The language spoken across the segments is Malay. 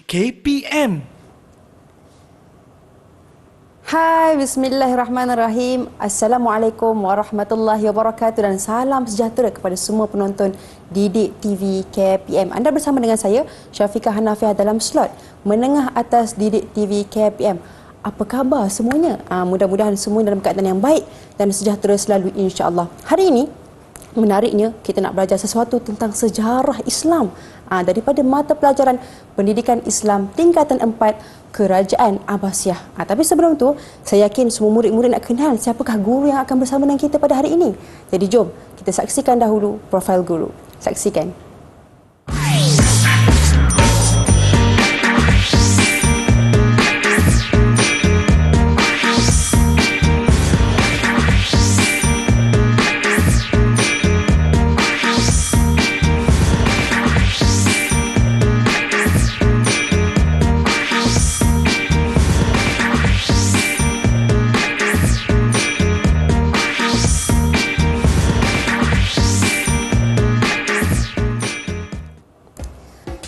KPM. Hai, bismillahirrahmanirrahim. Assalamualaikum warahmatullahi wabarakatuh dan salam sejahtera kepada semua penonton Didik TV KPM. Anda bersama dengan saya, Syafiqah Hanafiah dalam slot Menengah Atas Didik TV KPM. Apa khabar semuanya? Mudah-mudahan semua dalam keadaan yang baik dan sejahtera selalu, insya-Allah. Hari ini menariknya, kita nak belajar sesuatu tentang sejarah Islam daripada mata pelajaran Pendidikan Islam tingkatan 4 Kerajaan Abbasiyah. Tapi sebelum tu, saya yakin semua murid-murid nak kenal siapakah guru yang akan bersama dengan kita pada hari ini. Jadi jom kita saksikan dahulu profil guru. Saksikan.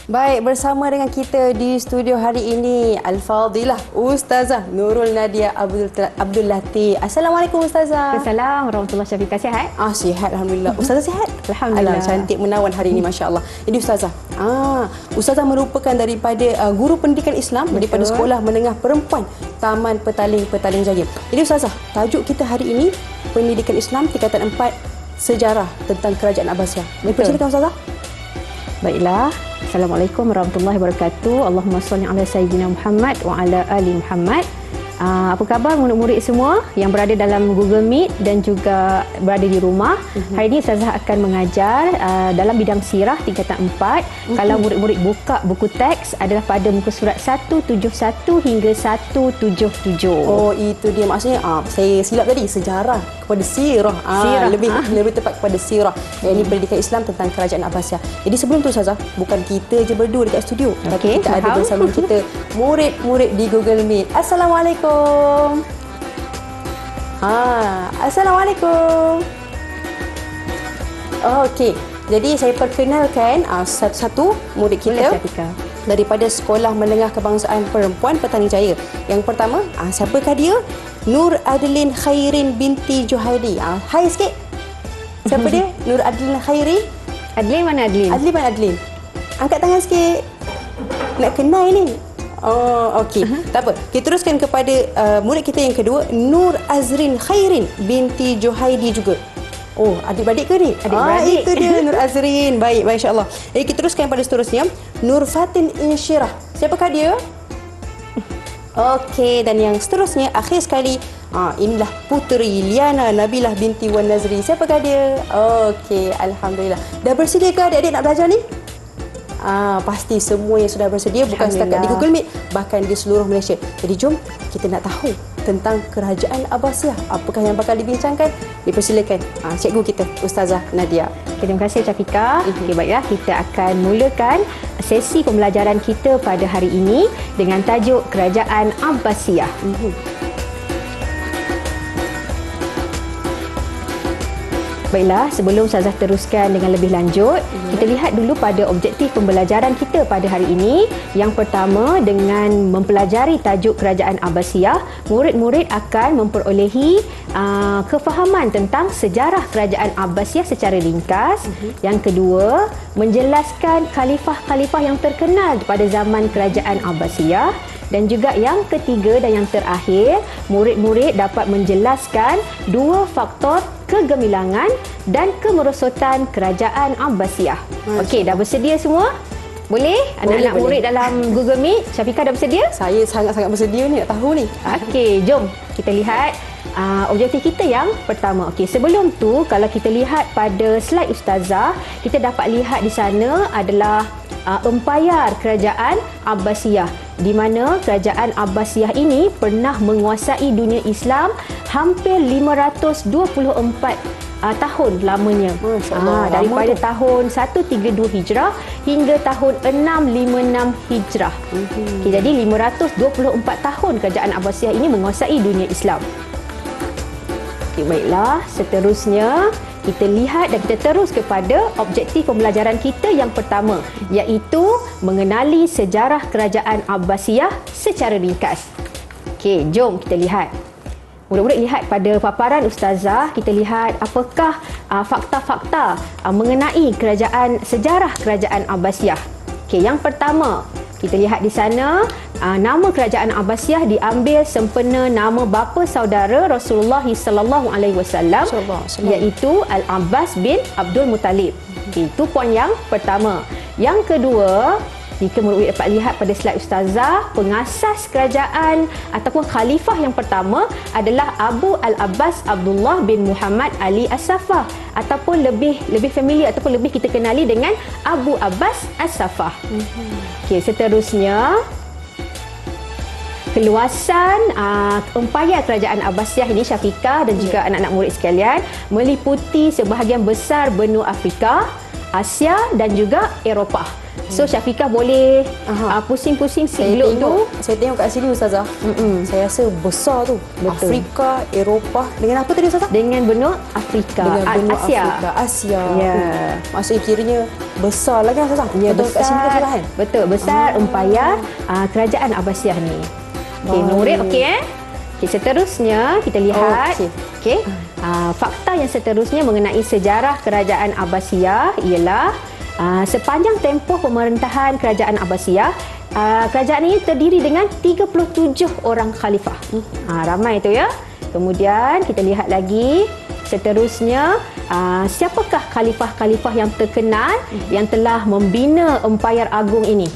Baik, bersama dengan kita di studio hari ini Al-Fadilah Ustazah Nurul Nadia Abdul Latif. Assalamualaikum Ustazah. Assalamualaikum warahmatullahi wabarakatuh. Sihat? Sihat alhamdulillah. Ustazah sihat? Alhamdulillah. Cantik menawan hari ini masya-Allah. Jadi Ustazah, Ustazah merupakan daripada guru pendidikan Islam. Betul. Daripada Sekolah Menengah Perempuan Taman Petaling Jaya. Jadi Ustazah, tajuk kita hari ini Pendidikan Islam tingkatan 4 Sejarah tentang Kerajaan Abbasiyah. Silakan Ustazah. Baiklah. Assalamualaikum warahmatullahi wabarakatuh. Allahumma salli ala sayyidina Muhammad wa ala ali Muhammad. Apa khabar murid-murid semua yang berada dalam Google Meet dan juga berada di rumah? Hari ini Ustazah akan mengajar dalam bidang sirah tingkatan 4. Kalau murid-murid buka buku teks adalah pada muka surat 171 hingga 177. Oh, itu dia maksudnya. Saya silap tadi, sejarah kepada sirah. Lebih tepat kepada sirah. Ini pendidikan Islam tentang Kerajaan Abbasiyah. Jadi sebelum tu Ustazah, bukan kita je berdua dekat studio, tapi kita ada bersama kita murid-murid di Google Meet. Assalamualaikum. Assalamualaikum. Okey. Jadi saya perkenalkan satu-satu murid kita daripada Sekolah Menengah Kebangsaan Perempuan Petaling Jaya. Yang pertama, siapakah dia? Nur Adlin Khairin binti Juhaidi. Hai sikit. Siapa dia? Nur Adlin Khairi. Adlin mana Adlin? Adlin mana Adlin? Angkat tangan sikit. Nak kenal ni. Okey. Tak apa. Kita teruskan kepada murid kita yang kedua, Nur Azrin Khairin binti Juhaidi juga. Adik-beradik ke ni? Adik-beradik. Itu dia Nur Azrin. Baik, insya-Allah. Jadi kita teruskan pada seterusnya, Nur Fatin Insyirah. Siapakah dia? Okey, dan yang seterusnya, akhir sekali, inilah puteri Liana Nabilah binti Wan Nazri. Siapakah dia? Okey, alhamdulillah. Dah bersedia ke adik-adik nak belajar ni? Pasti semua yang sudah bersedia, bukan setakat di Google Meet, bahkan di seluruh Malaysia. Jadi jom kita nak tahu tentang Kerajaan Abbasiyah. Apakah yang bakal dibincangkan? Dipersilakan cikgu kita, Ustazah Nadia. Terima kasih Syafiqah. Baiklah, kita akan mulakan sesi pembelajaran kita pada hari ini dengan tajuk Kerajaan Abbasiyah. Baiklah, sebelum Ustazah teruskan dengan lebih lanjut, kita lihat dulu pada objektif pembelajaran kita pada hari ini. Yang pertama, dengan mempelajari tajuk Kerajaan Abbasiyah, murid-murid akan memperolehi kefahaman tentang sejarah Kerajaan Abbasiyah secara ringkas. Yang kedua, menjelaskan khalifah-khalifah yang terkenal pada zaman Kerajaan Abbasiyah. Dan juga yang ketiga dan yang terakhir, murid-murid dapat menjelaskan dua faktor kegemilangan dan kemerosotan Kerajaan Abbasiyah. Okey, dah bersedia semua? Boleh? Anak-anak murid dalam Google Meet, Syafiqah dah bersedia? Saya sangat-sangat bersedia ni, nak tahu ni. Okey, jom kita lihat objektif kita yang pertama. Okey, sebelum tu kalau kita lihat pada slide Ustazah, kita dapat lihat di sana adalah empayar Kerajaan Abbasiyah, di mana Kerajaan Abbasiyah ini pernah menguasai dunia Islam hampir 524 tahun lamanya. Daripada tahun 132 Hijrah hingga tahun 656 Hijrah. Jadi 524 tahun Kerajaan Abbasiyah ini menguasai dunia Islam. Okay, baiklah, seterusnya kita lihat dan kita terus kepada objektif pembelajaran kita yang pertama, iaitu mengenali sejarah kerajaan Abbasiyah secara ringkas. Okey, jom kita lihat. Murid-murid lihat pada paparan Ustazah, kita lihat apakah fakta-fakta mengenai sejarah kerajaan Abbasiyah. Okey, yang pertama, kita lihat di sana, nama kerajaan Abbasiyah diambil sempena nama bapa saudara Rasulullah sallallahu alaihi wasallam, iaitu Al-Abbas bin Abdul Muttalib. Itu poin yang pertama. Yang kedua, jika murid dapat lihat pada slide Ustazah, pengasas kerajaan ataupun khalifah yang pertama adalah Abu Al-Abbas Abdullah bin Muhammad Ali As-Saffah, ataupun lebih familiar ataupun lebih kita kenali dengan Abu Abbas As-Saffah. Okey, seterusnya keluasan empayar kerajaan Abbasiyah ini, Syafiqah dan juga anak-anak murid sekalian, meliputi sebahagian besar benua Afrika, Asia dan juga Eropah. So Syafiqah boleh pusing-pusing sigluk tu. Saya tengok kat sini Ustazah. Saya rasa besar tu. Betul. Afrika, Eropah dengan apa tadi Ustazah? Dengan benua Afrika. Dengan benua Asia. Afrika, Asia. Ya. Maksudnya kiranya besar lah kan Ustazah? Ya, betul, besar. kat sini kan? Betul, besar empayar kerajaan Abbasiyah ni. Okey, murid okey Okey, seterusnya kita lihat. Okey. Fakta yang seterusnya mengenai sejarah kerajaan Abbasiyah ialah sepanjang tempoh pemerintahan kerajaan Abbasiyah, kerajaan ini terdiri dengan 37 orang khalifah. Ramai itu ya. Kemudian kita lihat lagi seterusnya, siapakah khalifah-khalifah yang terkenal yang telah membina empayar agung ini.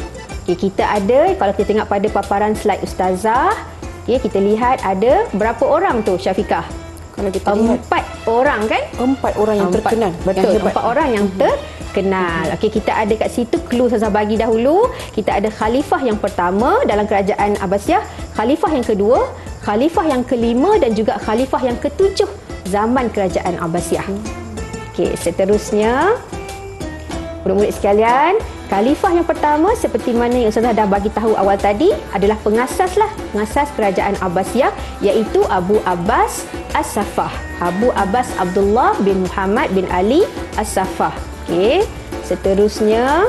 Okay, kita ada, kalau kita tengok pada paparan slide Ustazah, okay, kita lihat ada berapa orang tu Syafiqah? Kalau kita lihat 4 orang kan? 4 orang yang terkenal. Betul, 4 orang yang terkenal. Okey, kita ada kat situ clue saya bagi dahulu. Kita ada khalifah yang pertama dalam kerajaan Abbasiyah, khalifah yang kedua, khalifah yang kelima dan juga khalifah yang ketujuh zaman kerajaan Abbasiyah. Okey, seterusnya murid-murid sekalian, khalifah yang pertama seperti mana yang Ustazah dah bagi tahu awal tadi adalah pengasas kerajaan Abbasiyah, iaitu Abu Abbas As-Saffah. Abu Abbas Abdullah bin Muhammad bin Ali As-Saffah. Okey, seterusnya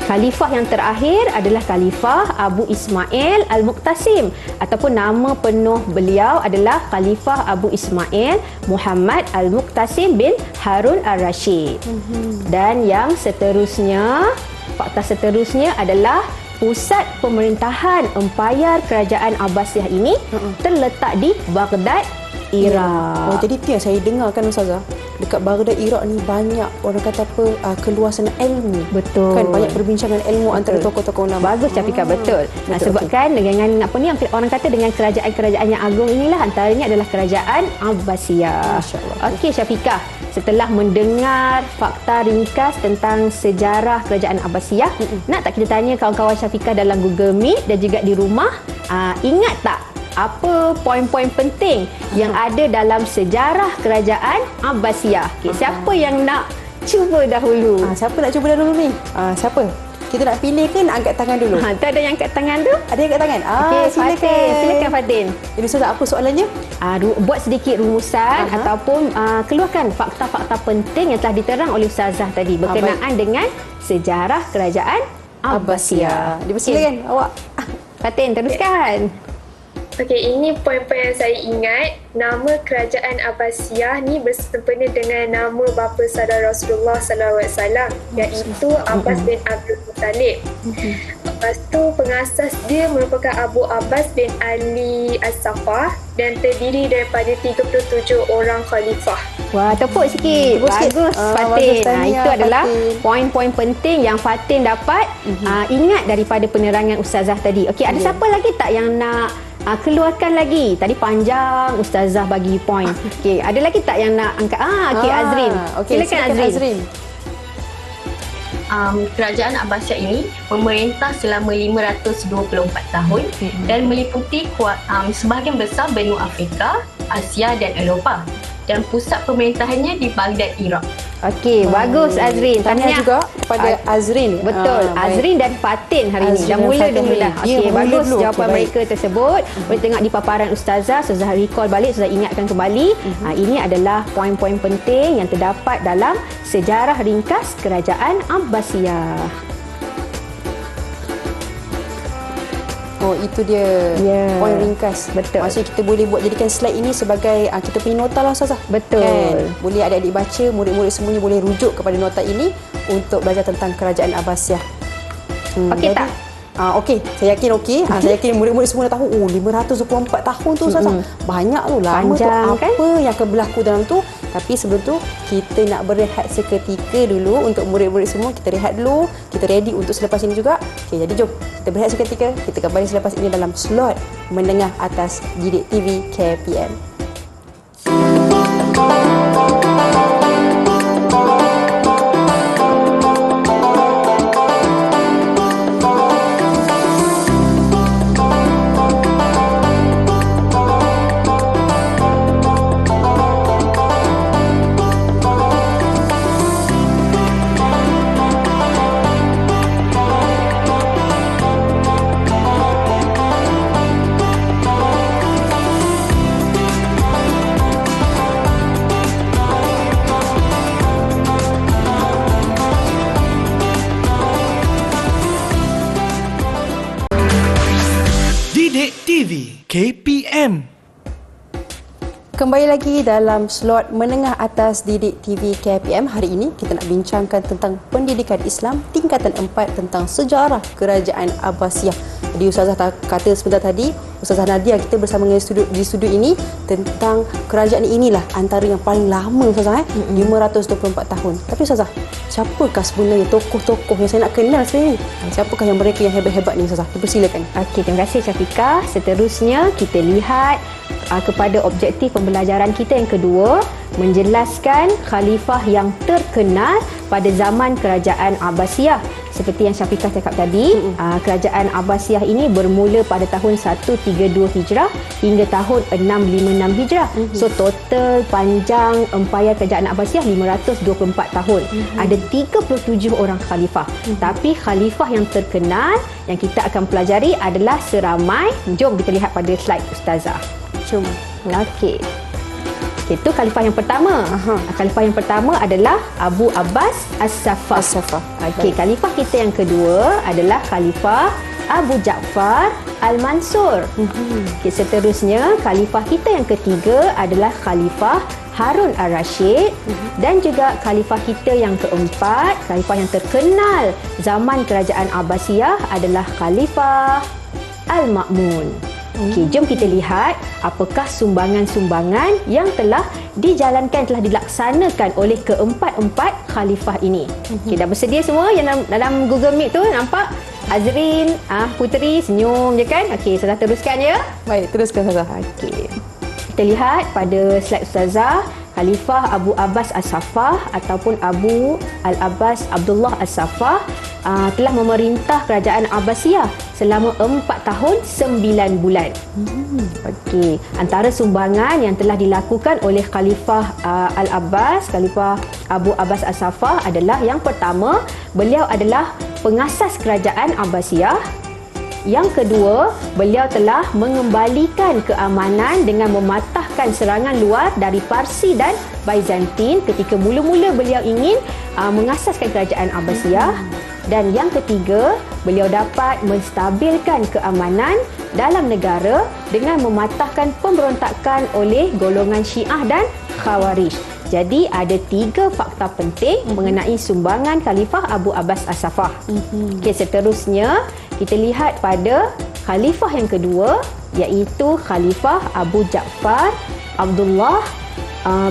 khalifah yang terakhir adalah khalifah Abu Ismail Al-Muqtasim, ataupun nama penuh beliau adalah Khalifah Abu Ismail Muhammad Al-Muqtasim bin Harun Al-Rashid. Dan yang seterusnya, fakta seterusnya adalah pusat pemerintahan empayar kerajaan Abbasiyah ini terletak di Baghdad, Iraq. Oh, jadi tu yang saya dengar kan Ustazah, dekat Baghdad, Iraq ni banyak orang kata apa, keluasan ilmu. Betul. Kan banyak perbincangan ilmu antara tokoh-tokoh ulama. Bagus Syafiqah, betul. Sebabkan dengan apa ni orang kata dengan kerajaan-kerajaan yang agung inilah, antaranya adalah kerajaan Abbasiyah. Masya-Allah. Okey Syafiqah, setelah mendengar fakta ringkas tentang sejarah kerajaan Abbasiyah, nak tak kita tanya kawan-kawan Syafiqah dalam Google Meet dan juga di rumah, ingat tak apa poin-poin penting yang ada dalam sejarah kerajaan Abbasiyah? Okay, siapa yang nak cuba dahulu? Siapa nak cuba dahulu ni? Siapa? Kita nak pilih ke nak angkat tangan dulu? Tu ada yang angkat tangan tu? Ada yang angkat tangan? Okey, silakan Fatin. Jadi Ustazah, apa soalannya? Buat sedikit rumusan ataupun keluarkan fakta-fakta penting yang telah diterang oleh Ustazah tadi berkenaan dengan sejarah kerajaan Abbasiyah. Dipersilakan awak. Fatin, teruskan. Okey, ini poin-poin yang saya ingat. Nama kerajaan Abbasiyah ni bersempena dengan nama bapa saudara Rasulullah sallallahu alaihi wasallam, iaitu Abbas bin Abdul Muttalib. Lepas tu pengasas dia merupakan Abu Abbas bin Ali As-Saffah dan terdiri daripada 37 orang khalifah. Wah, tepuk sikit. Bagus Fatin. Itu adalah poin-poin penting yang Fatin dapat ingat daripada penerangan Ustazah tadi. Okey, ada siapa lagi tak yang nak keluarkan lagi? Tadi panjang Ustazah bagi poin. Okey, ada lagi tak yang nak angkat? Okey, Azrin. Silakan Azrin. Kerajaan Abbasiyah ini memerintah selama 524 tahun dan meliputi sebahagian besar benua Afrika, Asia dan Eropah. dan pusat pemerintahannya di Baghdad, Iraq. Okey, bagus Azrin. Tahniah juga kepada Azrin. Betul. Azrin dan Fatin hari ini. Dah mula dulu dah. Okey, bagus jawapan mereka tersebut. Boleh tengok di paparan Ustazah. Ustazah recall balik, Ustazah ingatkan kembali. Ini adalah poin-poin penting yang terdapat dalam sejarah ringkas Kerajaan Abbasiyah. Oh, itu dia poin ringkas. Betul. Maksudnya kita boleh jadikan slide ini sebagai kita punya nota lah Ustazah. Betul. Kan? Boleh adik-adik baca, murid-murid semuanya boleh rujuk kepada nota ini untuk belajar tentang Kerajaan Abbasiyah. Okey tak? Okey, saya yakin okey. Saya yakin murid-murid semua dah tahu 524 tahun tu Ustazah. Banyak tu, lama Panjang, tu. Apa yang akan berlaku dalam tu? Tapi sebelum tu kita nak berehat seketika dulu untuk murid-murid semua. Kita rehat dulu. Kita ready untuk selepas ini juga. Okey, jadi jom kita berehat seketika. Kita kembali selepas ini dalam slot menengah atas Didik TV KPM. Didik TV KPM. Kembali lagi dalam slot menengah atas Didik TV KPM. Hari ini kita nak bincangkan tentang pendidikan Islam tingkatan 4 tentang sejarah Kerajaan Abbasiyah. Jadi Ustazah kata sebentar tadi, Ustazah Nadia kita bersama dengan di studio ini tentang kerajaan inilah antara yang paling lama Ustazah 524 tahun. Tapi Ustazah, siapakah sebenarnya tokoh-tokoh yang saya nak kenal sebenarnya? Siapakah yang mereka yang hebat-hebat ni Ustazah? Dipersilakan. Okey, terima kasih Syafiqah. Seterusnya kita lihat kepada objektif pembelajaran kita yang kedua, menjelaskan khalifah yang terkenal pada zaman Kerajaan Abbasiyah. Seperti yang Syafiqah cakap tadi, Kerajaan Abbasiyah ini bermula pada tahun 132 Hijrah hingga tahun 656 Hijrah. So total panjang empayar Kerajaan Abbasiyah 524 tahun. Ada 37 orang khalifah. Tapi khalifah yang terkenal yang kita akan pelajari adalah seramai, jom kita lihat pada slide Ustazah. Jom. Okey. Itu khalifah yang pertama. Khalifah yang pertama adalah Abu Abbas As-Saffah. Okey, khalifah kita yang kedua adalah Khalifah Abu Ja'far Al-Mansur. Okey, seterusnya khalifah kita yang ketiga adalah Khalifah Harun Ar-Rasyid dan juga khalifah kita yang keempat, khalifah yang terkenal zaman Kerajaan Abbasiyah adalah Khalifah Al-Ma'mun. Okey, jom kita lihat apakah sumbangan-sumbangan yang telah dijalankan, telah dilaksanakan oleh keempat-empat khalifah ini. Okey, dah bersedia semua yang dalam Google Meet tu? Nampak? Azrin, Puteri senyum je kan? Okey, Ustazah teruskan ya. Baik, teruskan Ustazah. Okey. Kita lihat pada slide Ustazah, Khalifah Abu Abbas As-Saffah ataupun Abu Al-Abbas Abdullah As-Saffah telah memerintah Kerajaan Abbasiyah selama 4 tahun 9 bulan. Okey, antara sumbangan yang telah dilakukan oleh Khalifah Al-Abbas, Khalifah Abu Abbas As-Saffah adalah yang pertama, beliau adalah pengasas Kerajaan Abbasiyah. Yang kedua, beliau telah mengembalikan keamanan dengan mematahkan serangan luar dari Parsi dan Byzantine ketika mula-mula beliau ingin mengasaskan Kerajaan Abbasiyah. Dan yang ketiga, beliau dapat menstabilkan keamanan dalam negara dengan mematahkan pemberontakan oleh golongan Syiah dan Khawarij. Jadi ada 3 fakta penting mengenai sumbangan Khalifah Abu Abbas As-Saffah. Okey, seterusnya kita lihat pada khalifah yang kedua, iaitu Khalifah Abu Ja'far Abdullah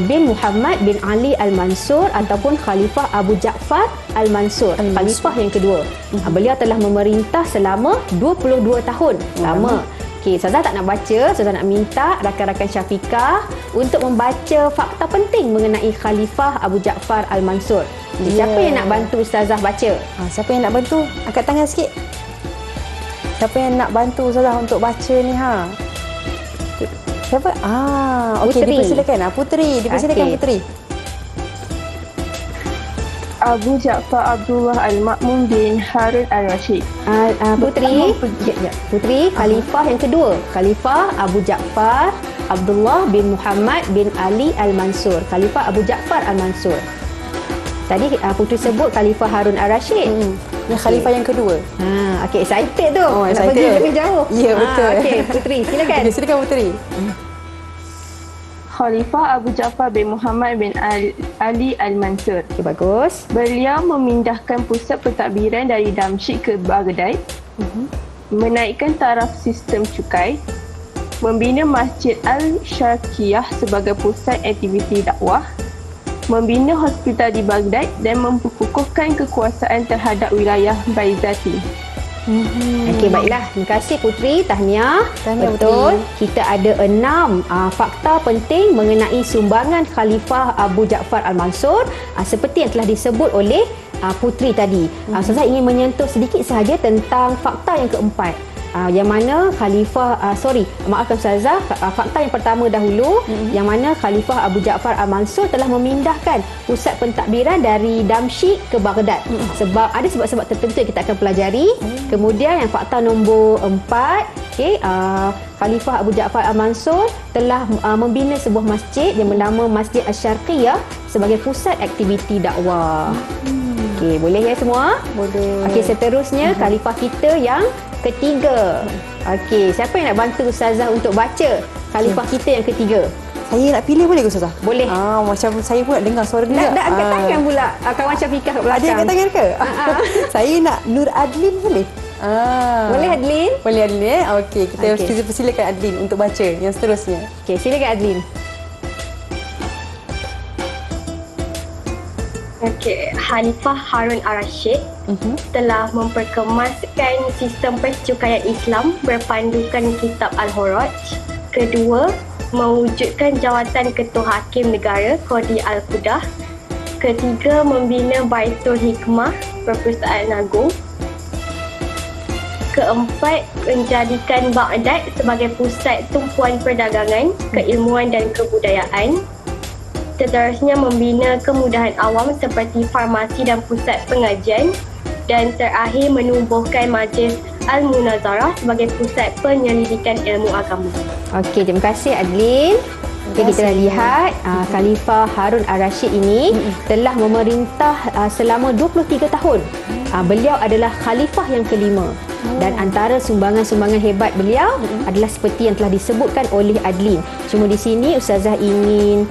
bin Muhammad bin Ali Al-Mansur ataupun Khalifah Abu Ja'far Al-Mansur. Khalifah yang kedua. Beliau telah memerintah selama 22 tahun. Lama. Okey, Ustazah tak nak baca, Ustazah nak minta rakan-rakan Syafiqah untuk membaca fakta penting mengenai Khalifah Abu Ja'far Al-Mansur. Siapa yang nak bantu Ustazah baca? Siapa yang nak bantu? Angkat tangan sikit. Siapa yang nak bantu Ustazah untuk baca ni Siapa? Okey, Puteri. dipersilakan. Puteri, dipersilakan Okey. Puteri. Abu Ja'far Abdullah Al-Ma'mun bin Harun Al-Rashid. Puteri, Puteri, khalifah yang kedua. Khalifah Abu Ja'far Abdullah bin Muhammad bin Ali Al-Mansur. Khalifah Abu Ja'far Al-Mansur. Tadi Puteri sebut Khalifah Harun Al-Rashid. Yang khalifah yang kedua. Okey, excited tu. Nak excited. pergi lebih jauh. Ya, betul. Okey, Puteri, silakan. Okey, silakan Puteri. Khalifah Abu Ja'far bin Muhammad bin Ali Al-Mansur. Okey, bagus. Beliau memindahkan pusat pentadbiran dari Damsyik ke Baghdad, menaikkan taraf sistem cukai, membina Masjid Al-Syarqiyah sebagai pusat aktiviti dakwah, membina hospital di Baghdad dan memperkukuhkan kekuasaan terhadap wilayah Baizati. Okey, baiklah. Terima kasih Puteri. Tahniah. Tahniah, Betul. Puteri. Kita ada 6 fakta penting mengenai sumbangan Khalifah Abu Ja'far Al-Mansur seperti yang telah disebut oleh Puteri tadi. Ustazah ingin menyentuh sedikit sahaja tentang fakta yang keempat. Yang mana Khalifah maafkan Ustazah, fakta yang pertama dahulu yang mana Khalifah Abu Ja'far Al-Mansur telah memindahkan pusat pentadbiran dari Damsyik ke Baghdad. Sebab ada sebab-sebab tertentu yang kita akan pelajari. Kemudian yang fakta nombor 4, Khalifah Abu Ja'far Al-Mansur telah membina sebuah masjid yang bernama Masjid Al-Syarqiyah sebagai pusat aktiviti dakwah. Okey, boleh ya semua? Boleh. Okey, seterusnya khalifah kita yang ketiga. Okey, siapa yang nak bantu Ustazah untuk baca khalifah kita yang ketiga? Saya nak pilih boleh ke Ustazah? Boleh. Macam saya pun nak dengar suara dia. Nak angkat tangan pula kawan Syafiqah kat belakang. Ada yang angkat tangan ke? Saya nak Nur Adlin boleh? Boleh Adlin? Boleh Adlin Okey, kita Okey. persilakan Adlin untuk baca yang seterusnya. Okey, silakan Adlin. Okey, Khalifah Harun Al-Rashid telah memperkemaskan sistem percukaian Islam berpandukan kitab Al-Huraj. Kedua, mewujudkan jawatan Ketua Hakim Negara Qadi Al-Qudah. Ketiga, membina Baitul Hikmah Perpustakaan Agung. Keempat, menjadikan Baghdad sebagai pusat tumpuan perdagangan, keilmuan dan kebudayaan. Seterusnya membina kemudahan awam seperti farmasi dan pusat pengajian. Dan terakhir menubuhkan Majlis Al-Munazarah sebagai pusat penyelidikan ilmu agama. Okey, terima kasih Adlin. Okey, kita dah lihat Khalifah Harun Al-Rashid ini telah memerintah selama 23 tahun. Beliau adalah khalifah yang kelima. Dan antara sumbangan-sumbangan hebat beliau adalah seperti yang telah disebutkan oleh Adlin. Cuma di sini Ustazah ingin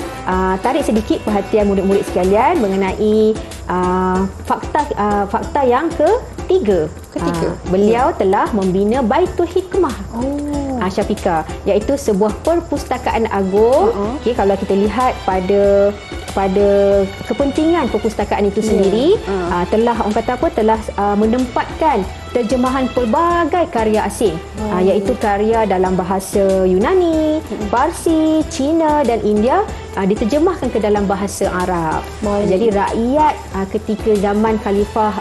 tarik sedikit perhatian murid-murid sekalian mengenai fakta yang ketiga. Beliau telah membina Baitul Hikmah. Syafiqah, iaitu sebuah perpustakaan agung. Okey, kalau kita lihat pada kepentingan perpustakaan itu sendiri, telah orang kata apa, telah menempatkan terjemahan pelbagai karya asing, iaitu karya dalam bahasa Yunani, Parsi, Cina dan India, diterjemahkan ke dalam bahasa Arab. Jadi rakyat ketika zaman Khalifah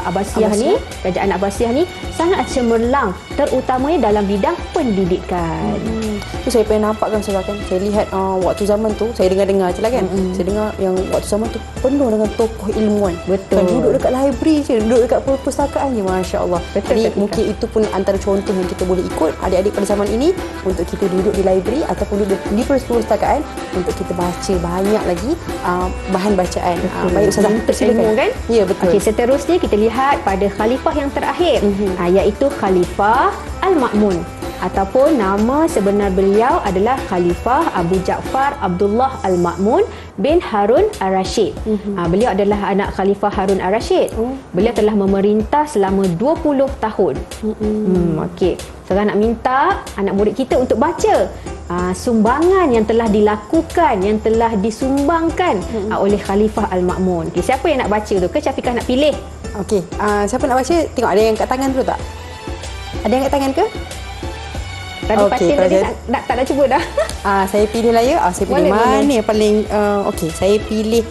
Abbasiyah ni, kerajaan Abbasiyah ni sangat cemerlang, terutamanya dalam bidang pendidikan. Tu saya pernah nampak kan Ustazah kan. Saya lihat waktu zaman tu, saya dengar-dengar je lah kan. Saya dengar yang waktu zaman tu penuh dengan tokoh ilmuwan. Betul. Kan, duduk dekat library je, duduk dekat perpustakaan je, Masya Allah. Betul, Jadi Syafiqah. mungkin itu pun antara contoh yang kita boleh ikut adik-adik pada zaman ini, untuk kita duduk di library ataupun duduk di perpustakaan untuk kita baca banyak lagi bahan bacaan. Baik Ustazah, Ilmu kan? Ya, betul. Okey, seterusnya kita lihat pada khalifah yang terakhir, iaitu Khalifah Al-Ma'mun, ataupun nama sebenar beliau adalah Khalifah Abu Ja'far Abdullah Al-Ma'mun bin Harun Al-Rashid. Beliau adalah anak Khalifah Harun Al-Rashid. Beliau telah memerintah selama 20 tahun. Okey, sekarang nak minta anak murid kita untuk baca sumbangan yang telah dilakukan, yang telah disumbangkan oleh Khalifah Al-Ma'mun. Okay, siapa yang nak baca tu? Ke Syafiqah nak pilih? Okey, siapa nak baca? Tengok ada yang kat tangan dulu tak? Ada yang kat tangan ke? Tadi Okey, Fatin kalau tadi saya- tak nak cuba dah. Saya pilih lah ya. Saya pilih Boleh, mana boleh. yang paling okey, saya pilih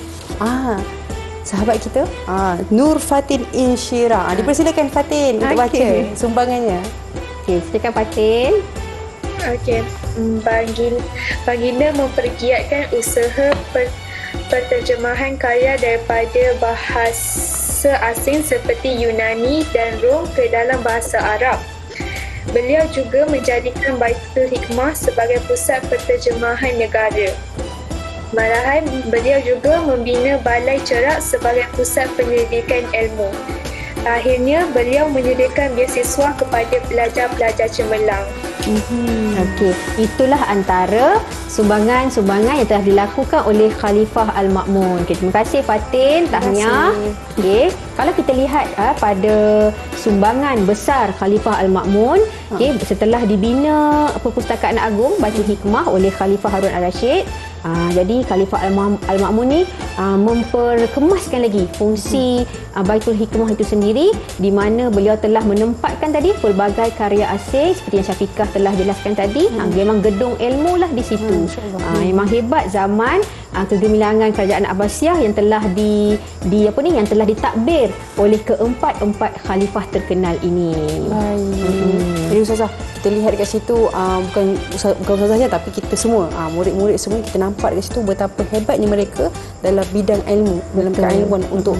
sahabat kita Nur Fatin Insyira. Dipersilakan Fatin untuk baca Okey. sumbangannya. Okey, silakan Fatin. Okey. baginda mempergiatkan usaha penterjemahan karya daripada bahasa asing seperti Yunani dan Rom ke dalam bahasa Arab. Beliau juga menjadikan Baitul Hikmah sebagai pusat penterjemahan negara. Malahan, beliau juga membina Balai Cerak sebagai pusat penyelidikan ilmu. Akhirnya, beliau menyediakan beasiswa kepada pelajar-pelajar cemerlang. Okey, itulah antara sumbangan-sumbangan yang telah dilakukan oleh Khalifah Al-Ma'mun. Okay, terima kasih Fatin, tahniah. Okey, kalau kita lihat pada sumbangan besar Khalifah Al-Ma'mun, setelah dibina Perpustakaan Agung Baitul Hikmah oleh Khalifah Harun Ar-Rasyid, jadi Khalifah Al-Ma'mun ni memperkemaskan lagi fungsi Baitul Hikmah itu sendiri, di mana beliau telah menempatkan tadi pelbagai karya asing seperti yang Syafiqah telah jelaskan tadi. Memang gedung ilmu lah di situ. Memang hebat zaman kegemilangan Kerajaan Abbasiyah yang telah yang telah ditakbir oleh keempat-empat khalifah terkenal ini. Jadi Ustazah, kita lihat dekat situ bukan Ustazah saja, tapi kita semua, murid-murid semua, kita nampak dekat situ betapa hebatnya mereka dalam bidang ilmu, dalam keilmuan untuk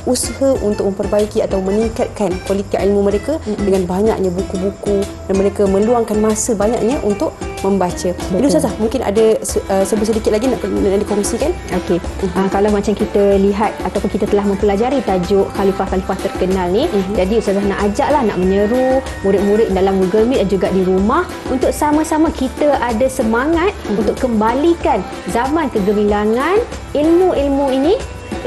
usaha untuk memperbaiki atau meningkatkan kualiti ilmu mereka dengan banyaknya buku-buku, dan mereka meluangkan masa banyaknya untuk membaca. Jadi Ustazah, mungkin ada sedikit lagi nak dikongsikan? Okey. Kalau macam kita lihat ataupun kita telah mempelajari tajuk khalifah-khalifah terkenal ni, jadi Ustazah nak ajaklah, nak menyeru murid-murid dalam Google Meet dan juga di rumah untuk sama-sama kita ada semangat untuk kembalikan zaman kegemilangan ilmu-ilmu ini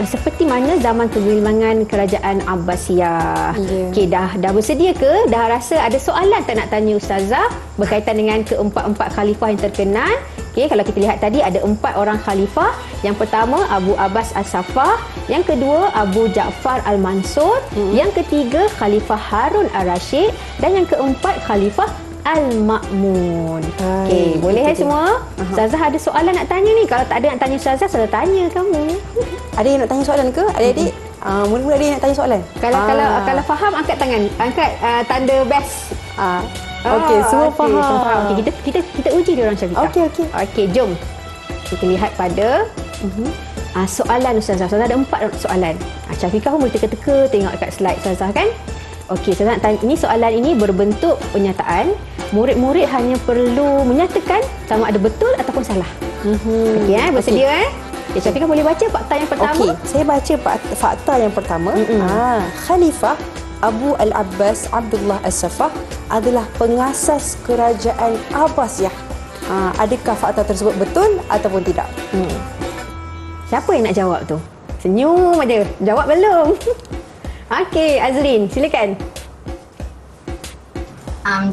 seperti mana zaman kegemilangan Kerajaan Abbasiyah. Okey, dah bersedia ke? Dah rasa ada soalan tak nak tanya Ustazah berkaitan dengan keempat-empat khalifah yang terkenal? Okey, kalau kita lihat tadi ada 4 orang khalifah. Yang pertama Abu Abbas As-Saffah, yang kedua Abu Ja'far Al-Mansur, yang ketiga Khalifah Harun Ar-Rasyid, dan yang keempat Khalifah Al-Ma'mun. Okey, boleh semua? Ustazah ada soalan nak tanya ni? Kalau tak ada nak tanya Ustazah, saya tanya kamu. Ada yang nak tanya soalan ke? Adik-adik? Mula-mula ada yang nak tanya soalan? Kalau faham, angkat tangan. Angkat tanda best. Okey, semua faham. Okey, kita uji dia orang Syafiqah. Okey, jom. Kita lihat pada soalan Ustazah. Ustazah ada 4 soalan. Syafiqah pun boleh teka-teka tengok dekat slide Ustazah kan? Okey, Ustazah nak tanya, ini soalan ini berbentuk pernyataan. Murid-murid hanya perlu menyatakan sama ada betul ataupun salah. Okey, bersedia Okay, Syafiqah boleh baca fakta yang pertama? Okey, saya baca fakta yang pertama. Khalifah Abu Al-Abbas Abdullah As-Saffah adalah pengasas Kerajaan Abbasiyah. Adakah fakta tersebut betul ataupun tidak? Siapa yang nak jawab tu? Senyum aja. Jawab belum? Okey, Azrin, silakan.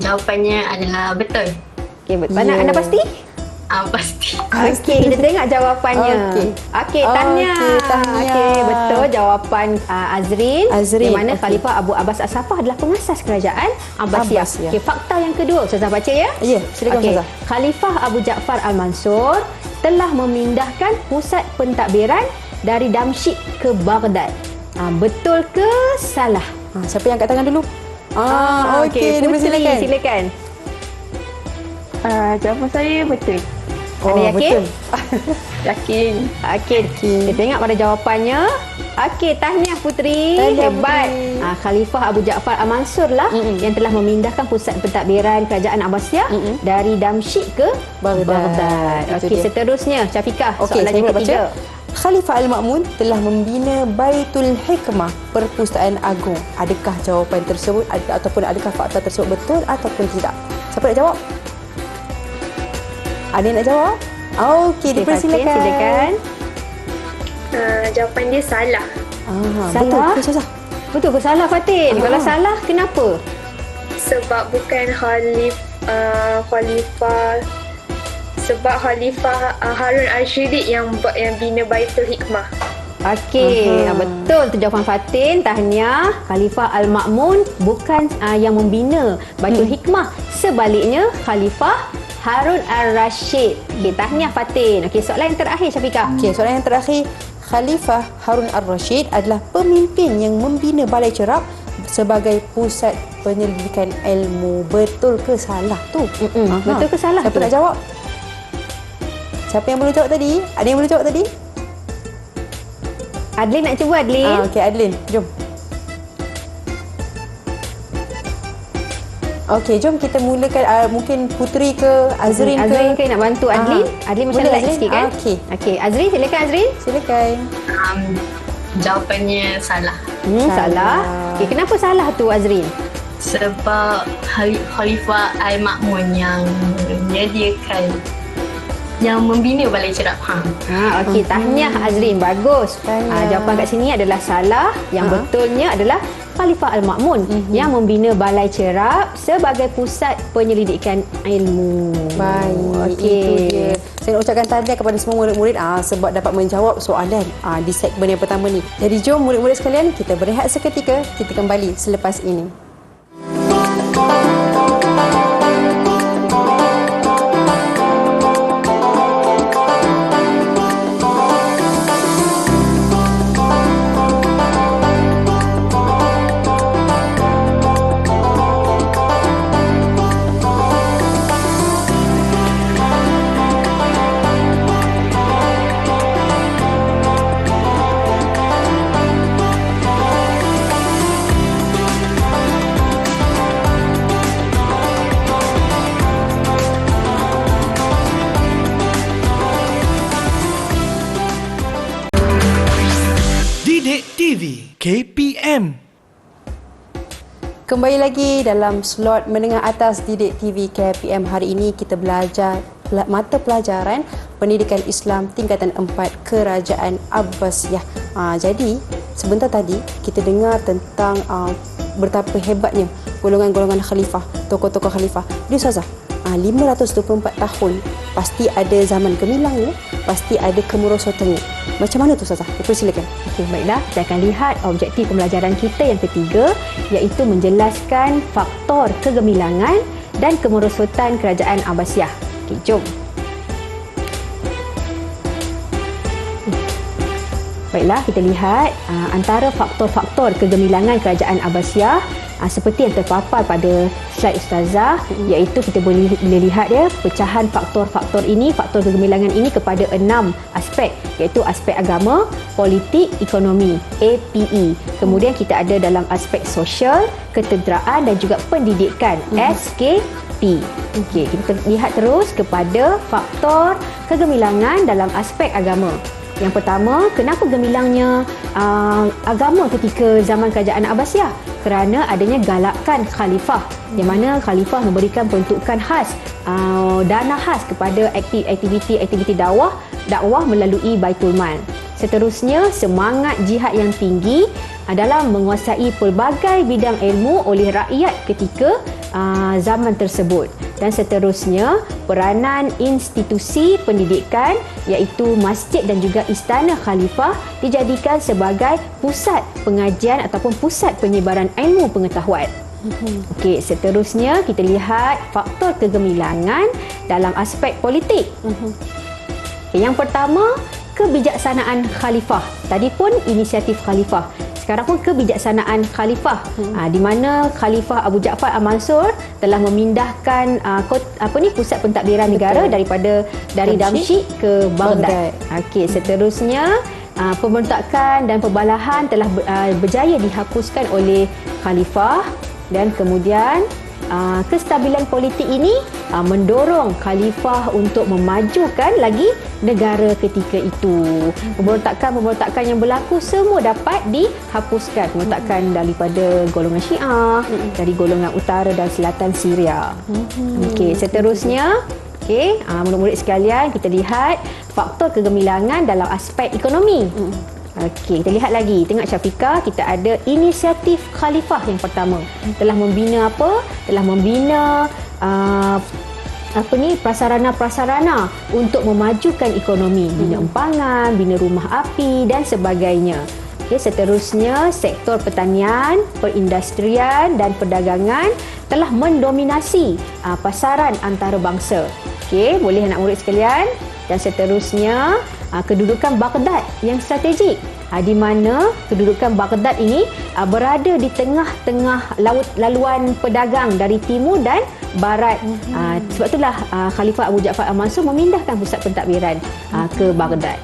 Jawapannya adalah betul. Okey, betul. Anda pasti? Pasti. Okey, kita tengok jawapannya. Okey, tahniah. Okey, betul jawapan Azrin. Di mana Khalifah Abu Abbas As-Saffah adalah pengasas Kerajaan Abbasiyah. Okey, fakta yang kedua, Ustazah baca ya? Ya, silakan Ustazah. Khalifah Abu Ja'far Al-Mansur telah memindahkan pusat pentadbiran dari Damsyik ke Baghdad. Betul ke salah? Siapa yang angkat tangan dulu? Okey, silakan. Jawapan saya betul. Anda yakin? Betul. Yakin. Okey. Kita tengok pada jawapannya. Okey, tahniah Putri. Hebat. Khalifah Abu Ja'far Al-Mansur lah yang telah memindahkan pusat pentadbiran Kerajaan Abbasiyah dari Damsyik ke Baghdad. Okey, seterusnya Syafiqah, soalan yang ketiga. Khalifah Al-Ma'mun telah membina Baitul Hikmah, Perpustakaan Agung. Adakah jawapan tersebut ataupun adakah fakta tersebut betul ataupun tidak? Siapa nak jawab? Ada yang nak jawab? Okey, dipersilakan. Jawapan dia salah. Salah? Betul ke salah, Fatin? Kalau salah, kenapa? Sebab bukan Khalifah Harun Ar-Rasyid yang bina Baitul Hikmah. Okey, betul tu jawapan Fatin. Tahniah. Khalifah Al-Ma'mun bukan yang membina Baitul Hikmah. Sebaliknya, Khalifah Harun Ar-Rasyid. Okey, tahniah Fatin. Okey, soalan yang terakhir Syafiqah. Okey, soalan yang terakhir. Khalifah Harun Ar-Rasyid adalah pemimpin yang membina Balai Cerak sebagai pusat penyelidikan ilmu. Betul ke salah tu? Betul ke salah Siapa tu? nak jawab? Siapa yang belum jawab tadi? Ada yang belum jawab tadi? Adlin nak cuba, Adlin? Okey, Adlin, jom. Okey, jom kita mulakan. Mungkin Puteri ke Azrin ke? Azrin ke nak bantu Adlin? Adlin macam Boleh, lag Azrin? sikit kan? Okey. Okey, Azrin, silakan Azrin. Silakan. Jawapannya salah. Salah. Okey, kenapa salah tu Azrin? Sebab Khalifah Al-Ma'mun yang menyediakan, yang membina Balai Cerap. Okey, tahniah Azrin, bagus. Tahniah. Jawapan kat sini adalah salah. Yang betulnya adalah Khalifah Al-Ma'mun yang membina Balai Cerap sebagai pusat penyelidikan ilmu. Baik, Okey. itu dia. Saya nak ucapkan tahniah kepada semua murid-murid sebab dapat menjawab soalan di segmen yang pertama ni. Jadi jom murid-murid sekalian, kita berehat seketika. Kita kembali selepas ini. Didik TV KPM. Kembali lagi dalam slot menengah atas Didik TV KPM. Hari ini kita belajar mata pelajaran Pendidikan Islam tingkatan 4 Kerajaan Abbasiyah. Jadi sebentar tadi kita dengar tentang betapa hebatnya golongan-golongan khalifah, tokoh-tokoh khalifah. Dia Ustazah, 524 tahun pasti ada zaman gemilangnya, pasti ada kemerosotannya. Macam mana tu Ustazah? Silakan. Okey, baiklah. Kita akan lihat objektif pembelajaran kita yang ketiga, iaitu menjelaskan faktor kegemilangan dan kemerosotan Kerajaan Abbasiyah. Okey, jom. Baiklah, kita lihat antara faktor-faktor kegemilangan Kerajaan Abbasiyah seperti yang terpapar pada slide Ustazah, iaitu kita boleh lihat pecahan faktor-faktor ini, faktor kegemilangan ini kepada 6 aspek, iaitu aspek agama, politik, ekonomi, APE. Kemudian kita ada dalam aspek sosial, ketederaan dan juga pendidikan, SKP. Okey, kita lihat terus kepada faktor kegemilangan dalam aspek agama. Yang pertama, kenapa gemilangnya agama ketika zaman Kerajaan Abbasiyah? Kerana adanya galakan khalifah, di mana khalifah memberikan peruntukan khas, dana khas kepada aktiviti dakwah melalui Baitul Mal. Seterusnya, semangat jihad yang tinggi dalam menguasai pelbagai bidang ilmu oleh rakyat ketika zaman tersebut. Dan seterusnya, peranan institusi pendidikan iaitu masjid dan juga istana khalifah dijadikan sebagai pusat pengajian ataupun pusat penyebaran ilmu pengetahuan. Okey, seterusnya kita lihat faktor kegemilangan dalam aspek politik. Okay, yang pertama, kebijaksanaan khalifah. Tadi pun inisiatif khalifah. Sekarang pun kebijaksanaan khalifah, di mana Khalifah Abu Ja'far Al-Mansur telah memindahkan pusat pentadbiran negara dari Damsyik ke Baghdad. Okey, seterusnya pemberontakan dan pembalahan telah berjaya dihapuskan oleh khalifah, dan kemudian kestabilan politik ini mendorong khalifah untuk memajukan lagi negara ketika itu. Pemberontakan yang berlaku semua dapat dihapuskan. Pemberontakan daripada golongan Syiah, dari golongan utara dan selatan Syria. Okey, seterusnya, murid-murid sekalian, kita lihat faktor kegemilangan dalam aspek ekonomi. Okey, kita lihat lagi. Tengok Syafiqah, kita ada inisiatif khalifah yang pertama. Telah membina apa? Telah membina prasarana-prasarana untuk memajukan ekonomi. Bina empangan, bina rumah api dan sebagainya. Okey, seterusnya, sektor pertanian, perindustrian dan perdagangan telah mendominasi pasaran antarabangsa. Okey, boleh anak murid sekalian. Dan seterusnya, kedudukan Baghdad yang strategik di mana kedudukan Baghdad ini berada di tengah-tengah laluan pedagang dari timur dan barat. Sebab itulah Khalifah Abu Ja'far Al-Mansur memindahkan pusat pentadbiran ke Baghdad.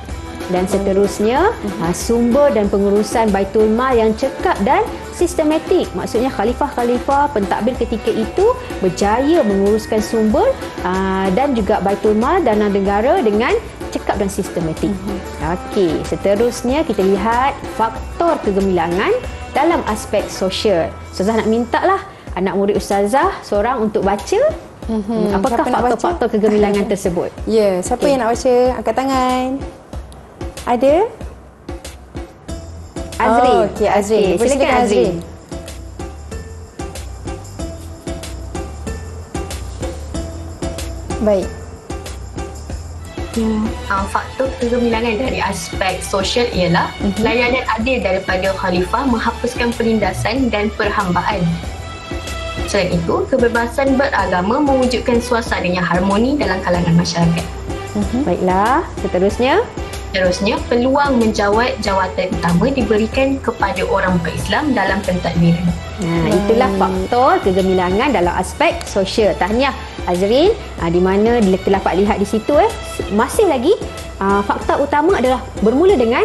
Dan seterusnya sumber dan pengurusan Baitul Mal yang cekap dan sistematik. Maksudnya khalifah-khalifah pentadbir ketika itu berjaya menguruskan sumber dan juga Baitul Mal dana negara dengan cekap dan sistematik. Okey, seterusnya kita lihat faktor kegemilangan dalam aspek sosial. Ustazah nak minta lah anak murid Ustazah seorang untuk baca apakah faktor-faktor kegemilangan tersebut. Ya, siapa yang nak baca? Angkat tangan. Ada? Azrin. Okey, Azrin. Okey, silakan Azrin. Baik. Faktor kegemilangan dari aspek sosial ialah layanan adil daripada khalifah menghapuskan penindasan dan perhambaan. Selain itu, kebebasan beragama mewujudkan suasana yang harmoni dalam kalangan masyarakat. Baiklah, seterusnya peluang menjawat jawatan utama diberikan kepada orang berislam dalam pentadbiran. Itulah faktor kegemilangan dalam aspek sosial. Tahniah Azrin, di mana telah dapat lihat di situ masih lagi faktor utama adalah bermula dengan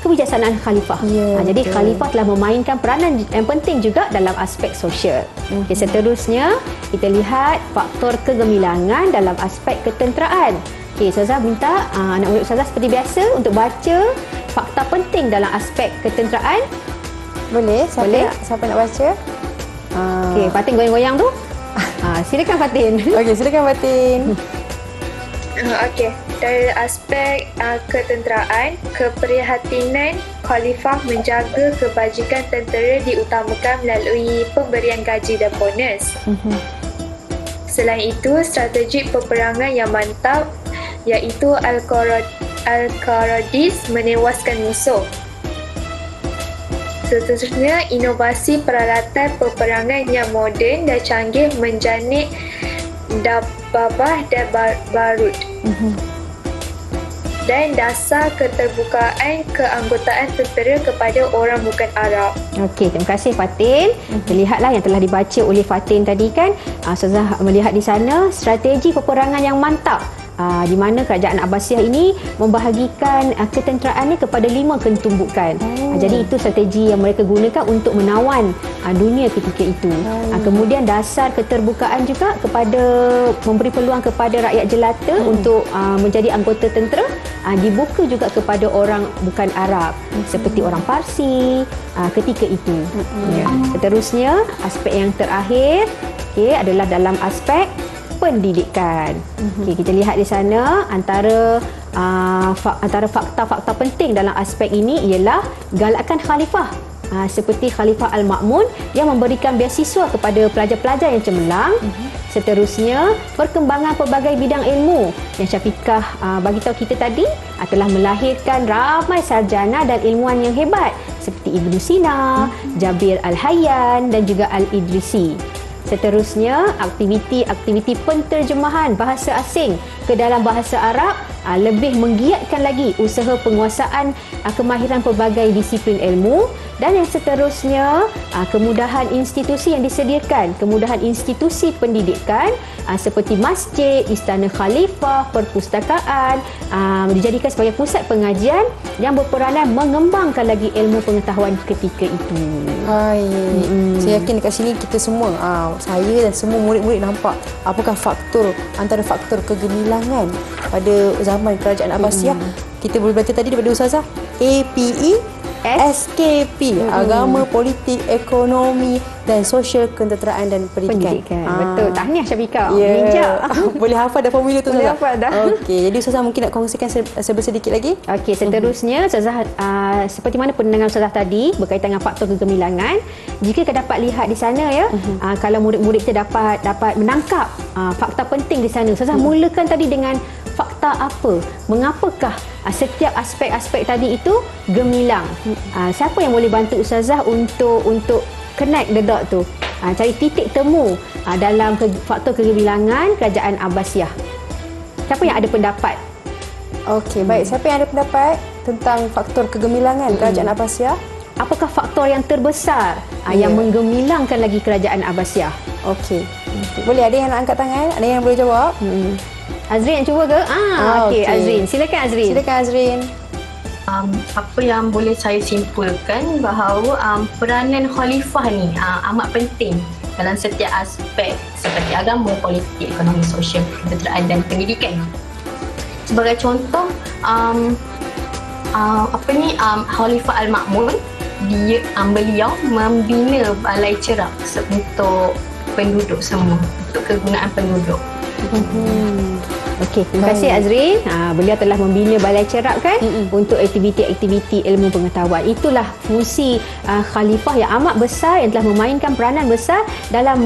kebijaksanaan khalifah. Jadi khalifah telah memainkan peranan yang penting juga dalam aspek sosial. Okay, seterusnya kita lihat faktor kegemilangan dalam aspek ketenteraan. Okey, Ustazah minta anak murid Ustazah seperti biasa untuk baca fakta penting dalam aspek ketenteraan. Boleh? Siapa nak baca? Okey, Fatin goyang-goyang tu. Silakan Fatin. Okey, silakan Fatin. Okey, dari aspek ketenteraan, keprihatinan khalifah menjaga kebajikan tentera diutamakan melalui pemberian gaji dan bonus. Selain itu, strategi peperangan yang mantap iaitu Al-Qaradis menewaskan musuh. Seterusnya, inovasi peralatan peperangan yang moden dan canggih menjanik dababah dan barut. Dan dasar keterbukaan keanggotaan tentera kepada orang bukan Arab. Okey, terima kasih Fatin. Lihatlah yang telah dibaca oleh Fatin tadi kan. Ustazah melihat di sana strategi peperangan yang mantap. Di mana kerajaan Abbasiyah ini membahagikan ketenteraannya kepada 5 ketumbukan. Jadi itu strategi yang mereka gunakan untuk menawan dunia ketika itu. Kemudian dasar keterbukaan juga kepada memberi peluang kepada rakyat jelata untuk menjadi anggota tentera dibuka juga kepada orang bukan Arab seperti orang Parsi ketika itu. Seterusnya aspek yang terakhir adalah dalam aspek pendidikan. Kita lihat di sana antara fakta-fakta penting dalam aspek ini ialah galakan khalifah seperti Khalifah Al-Ma'mun yang memberikan beasiswa kepada pelajar-pelajar yang cemerlang. Seterusnya, perkembangan pelbagai bidang ilmu yang Syafiqah bagi tahu kita tadi telah melahirkan ramai sarjana dan ilmuwan yang hebat seperti Ibnu Sina, Jabir Al-Hayyan dan juga Al-Idrisi. Seterusnya, aktiviti penterjemahan bahasa asing ke dalam bahasa Arab lebih menggiatkan lagi usaha penguasaan kemahiran pelbagai disiplin ilmu. Dan yang seterusnya, kemudahan institusi yang disediakan, kemudahan institusi pendidikan seperti masjid, istana khalifah, perpustakaan dijadikan sebagai pusat pengajian yang berperanan mengembangkan lagi ilmu pengetahuan ketika itu. Saya yakin dekat sini kita semua, saya dan semua murid-murid nampak apakah antara faktor kegemilangan pada zaman kerajaan Abbasiyah. Kita boleh baca tadi daripada Ustazah, APE SKP, agama, politik, ekonomi dan sosial, ketenteraan dan pendidikan. Betul. Tahniah Syafiqah. Boleh hafal dah formula tu, Boleh Ustazah? hafal dah. Okey, jadi Ustazah mungkin nak kongsikan sedikit lagi. Okey, seterusnya Ustazah seperti mana pendengar Ustazah tadi berkaitan dengan faktor kegemilangan, jika kita dapat lihat di sana kalau murid-murid kita dapat menangkap fakta penting di sana. Ustazah mulakan tadi dengan fakta apa? Mengapakah setiap aspek-aspek tadi itu gemilang? Siapa yang boleh bantu Ustazah untuk connect the dot tu? Cari titik temu dalam faktor kegemilangan kerajaan Abbasiyah. Siapa yang ada pendapat? Okey, baik. Siapa yang ada pendapat? tentang faktor kegemilangan Kerajaan Abbasiyah. Apakah faktor yang terbesar yang menggemilangkan lagi Kerajaan Abbasiyah? Okey. Boleh, ada yang nak angkat tangan? Ada yang boleh jawab? Azrin nak cuba ke? Okey, Azrin. Silakan Azrin. Silakan Azrin. Apa yang boleh saya simpulkan bahawa peranan khalifah ni amat penting dalam setiap aspek seperti agama, politik, ekonomi, sosial, kesejahteraan dan pendidikan. Sebagai contoh, Khalifah Al-Ma'mun, beliau membina balai cerap untuk penduduk semua, untuk kegunaan penduduk. Okey, terima kasih Azrin. Beliau telah membina balai cerap kan untuk aktiviti-aktiviti ilmu pengetahuan. Itulah fungsi khalifah yang amat besar yang telah memainkan peranan besar dalam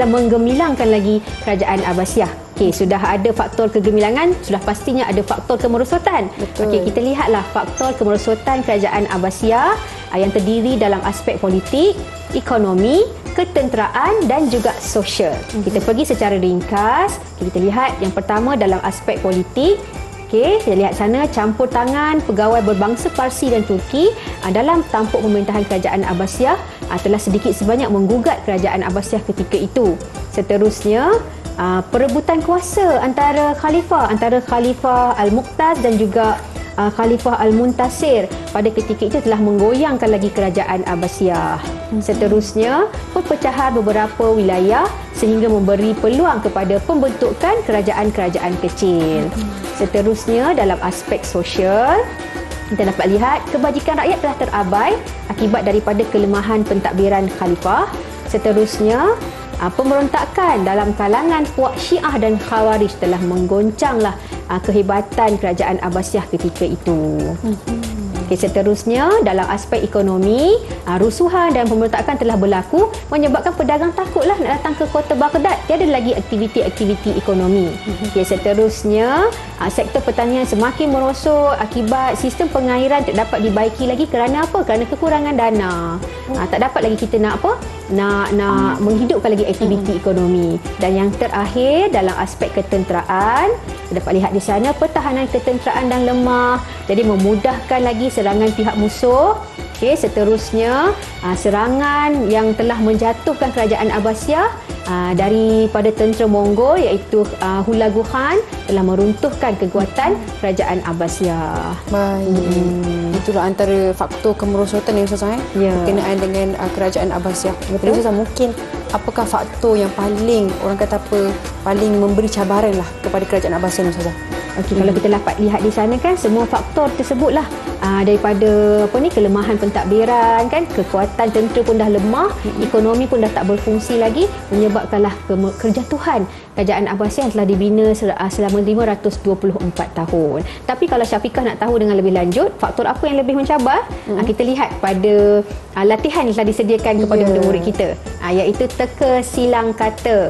menggemilangkan lagi Kerajaan Abbasiyah. Okey, sudah ada faktor kegemilangan, sudah pastinya ada faktor kemerosotan. Okey, kita lihatlah faktor kemerosotan Kerajaan Abbasiyah yang terdiri dalam aspek politik, ekonomi, ketenteraan dan juga sosial. Kita pergi secara ringkas. Kita lihat yang pertama dalam aspek politik. Okey, kita lihat sana campur tangan pegawai berbangsa Parsi dan Turki dalam tampuk pemerintahan Kerajaan Abbasiyah telah sedikit sebanyak menggugat Kerajaan Abbasiyah ketika itu. Seterusnya, perebutan kuasa antara Khalifah Al-Muqtaz dan juga Khalifah Al-Muntasir pada ketika itu telah menggoyangkan lagi Kerajaan Abbasiyah. Seterusnya, perpecahan beberapa wilayah sehingga memberi peluang kepada pembentukan kerajaan-kerajaan kecil. Seterusnya, dalam aspek sosial, kita dapat lihat kebajikan rakyat telah terabai akibat daripada kelemahan pentadbiran khalifah. Seterusnya, pemberontakan dalam kalangan puak Syiah dan Khawarij telah menggoncanglah kehebatan Kerajaan Abbasiyah ketika itu. Okay, seterusnya, dalam aspek ekonomi, rusuhan dan pemberontakan telah berlaku menyebabkan pedagang takutlah nak datang ke kota Baghdad. Tiada lagi aktiviti-aktiviti ekonomi. Okay, seterusnya, sektor pertanian semakin merosot akibat sistem pengairan tak dapat dibaiki lagi kerana apa? Kerana kekurangan dana. Tak dapat lagi kita nak apa? Nak menghidupkan lagi aktiviti ekonomi. Dan yang terakhir, dalam aspek ketenteraan, kita dapat lihat di sana pertahanan ketenteraan dan lemah, jadi memudahkan lagi serangan pihak musuh. Okey, seterusnya serangan yang telah menjatuhkan Kerajaan Abbasiyah daripada tentera Mongol iaitu Hulagu Khan telah meruntuhkan kekuatan Kerajaan Abbasiyah. Baik. Itulah antara faktor kemerosotan yang Ustazah berkenaan dengan Kerajaan Abbasiyah. Jadi Ustazah, mungkin apakah faktor yang paling orang kata paling memberi cabaran lah kepada Kerajaan Abbasiyah ni Ustazah? Okey, kalau kita dapat lihat di sana kan semua faktor tersebutlah daripada kelemahan pentadbiran kan, kekuatan tentera pun dah lemah, ekonomi pun dah tak berfungsi lagi, menyebabkanlah kejatuhan Kerajaan Abbasiyah yang telah dibina selama 524 tahun. Tapi kalau Syafiqah nak tahu dengan lebih lanjut faktor apa yang lebih mencabar, kita lihat pada latihan yang telah disediakan kepada murid-murid kita, iaitu teka silang kata.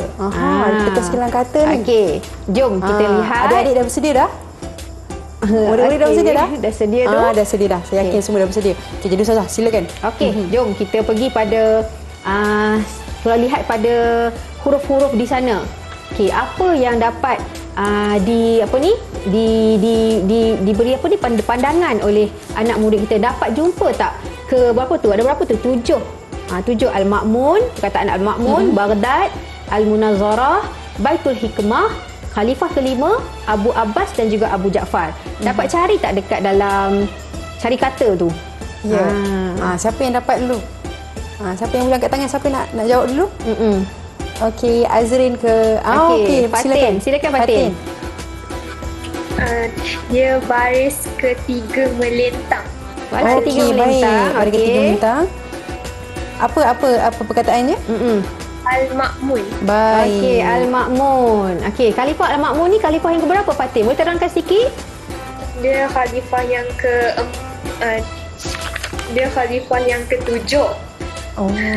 Teka silang kata ni. Okey, jom kita lihat. Adik-adik dah bersedia dah? Murid-murid dah bersedia dah? Dah sedia tu? Dah sedia dah. Saya yakin semua dah bersedia. Okey, jadi Ustazah, silakan. Okey, jom kita pergi pada kalau lihat pada huruf-huruf di sana. Okey, apa yang dapat diberi pandangan oleh anak murid kita, dapat jumpa tak ke berapa tu? Ada berapa tu? 7. 7 Al-Ma'mun, perkataan Al-Ma'mun, Baghdad, Al-Munazarah, Baitul Hikmah, Khalifah kelima, Abu Abbas dan juga Abu Ja'far. Dapat cari tak dekat dalam cari kata tu? Ya. Siapa yang dapat dulu? Siapa yang boleh angkat tangan? Siapa nak jawab dulu? Okey, Azrin ke? Okey, Fatin. Silakan Fatin. Dia baris ketiga melintang. Baris ketiga melintang. Baris ketiga melintang. Apa perkataannya? Al-Ma'mun. Baik. Okey, Al-Ma'mun. Okey, Khalifah Al-Ma'mun ni khalifah yang keberapa Fatin? Boleh terangkan sikit? Dia khalifah yang ketujuh.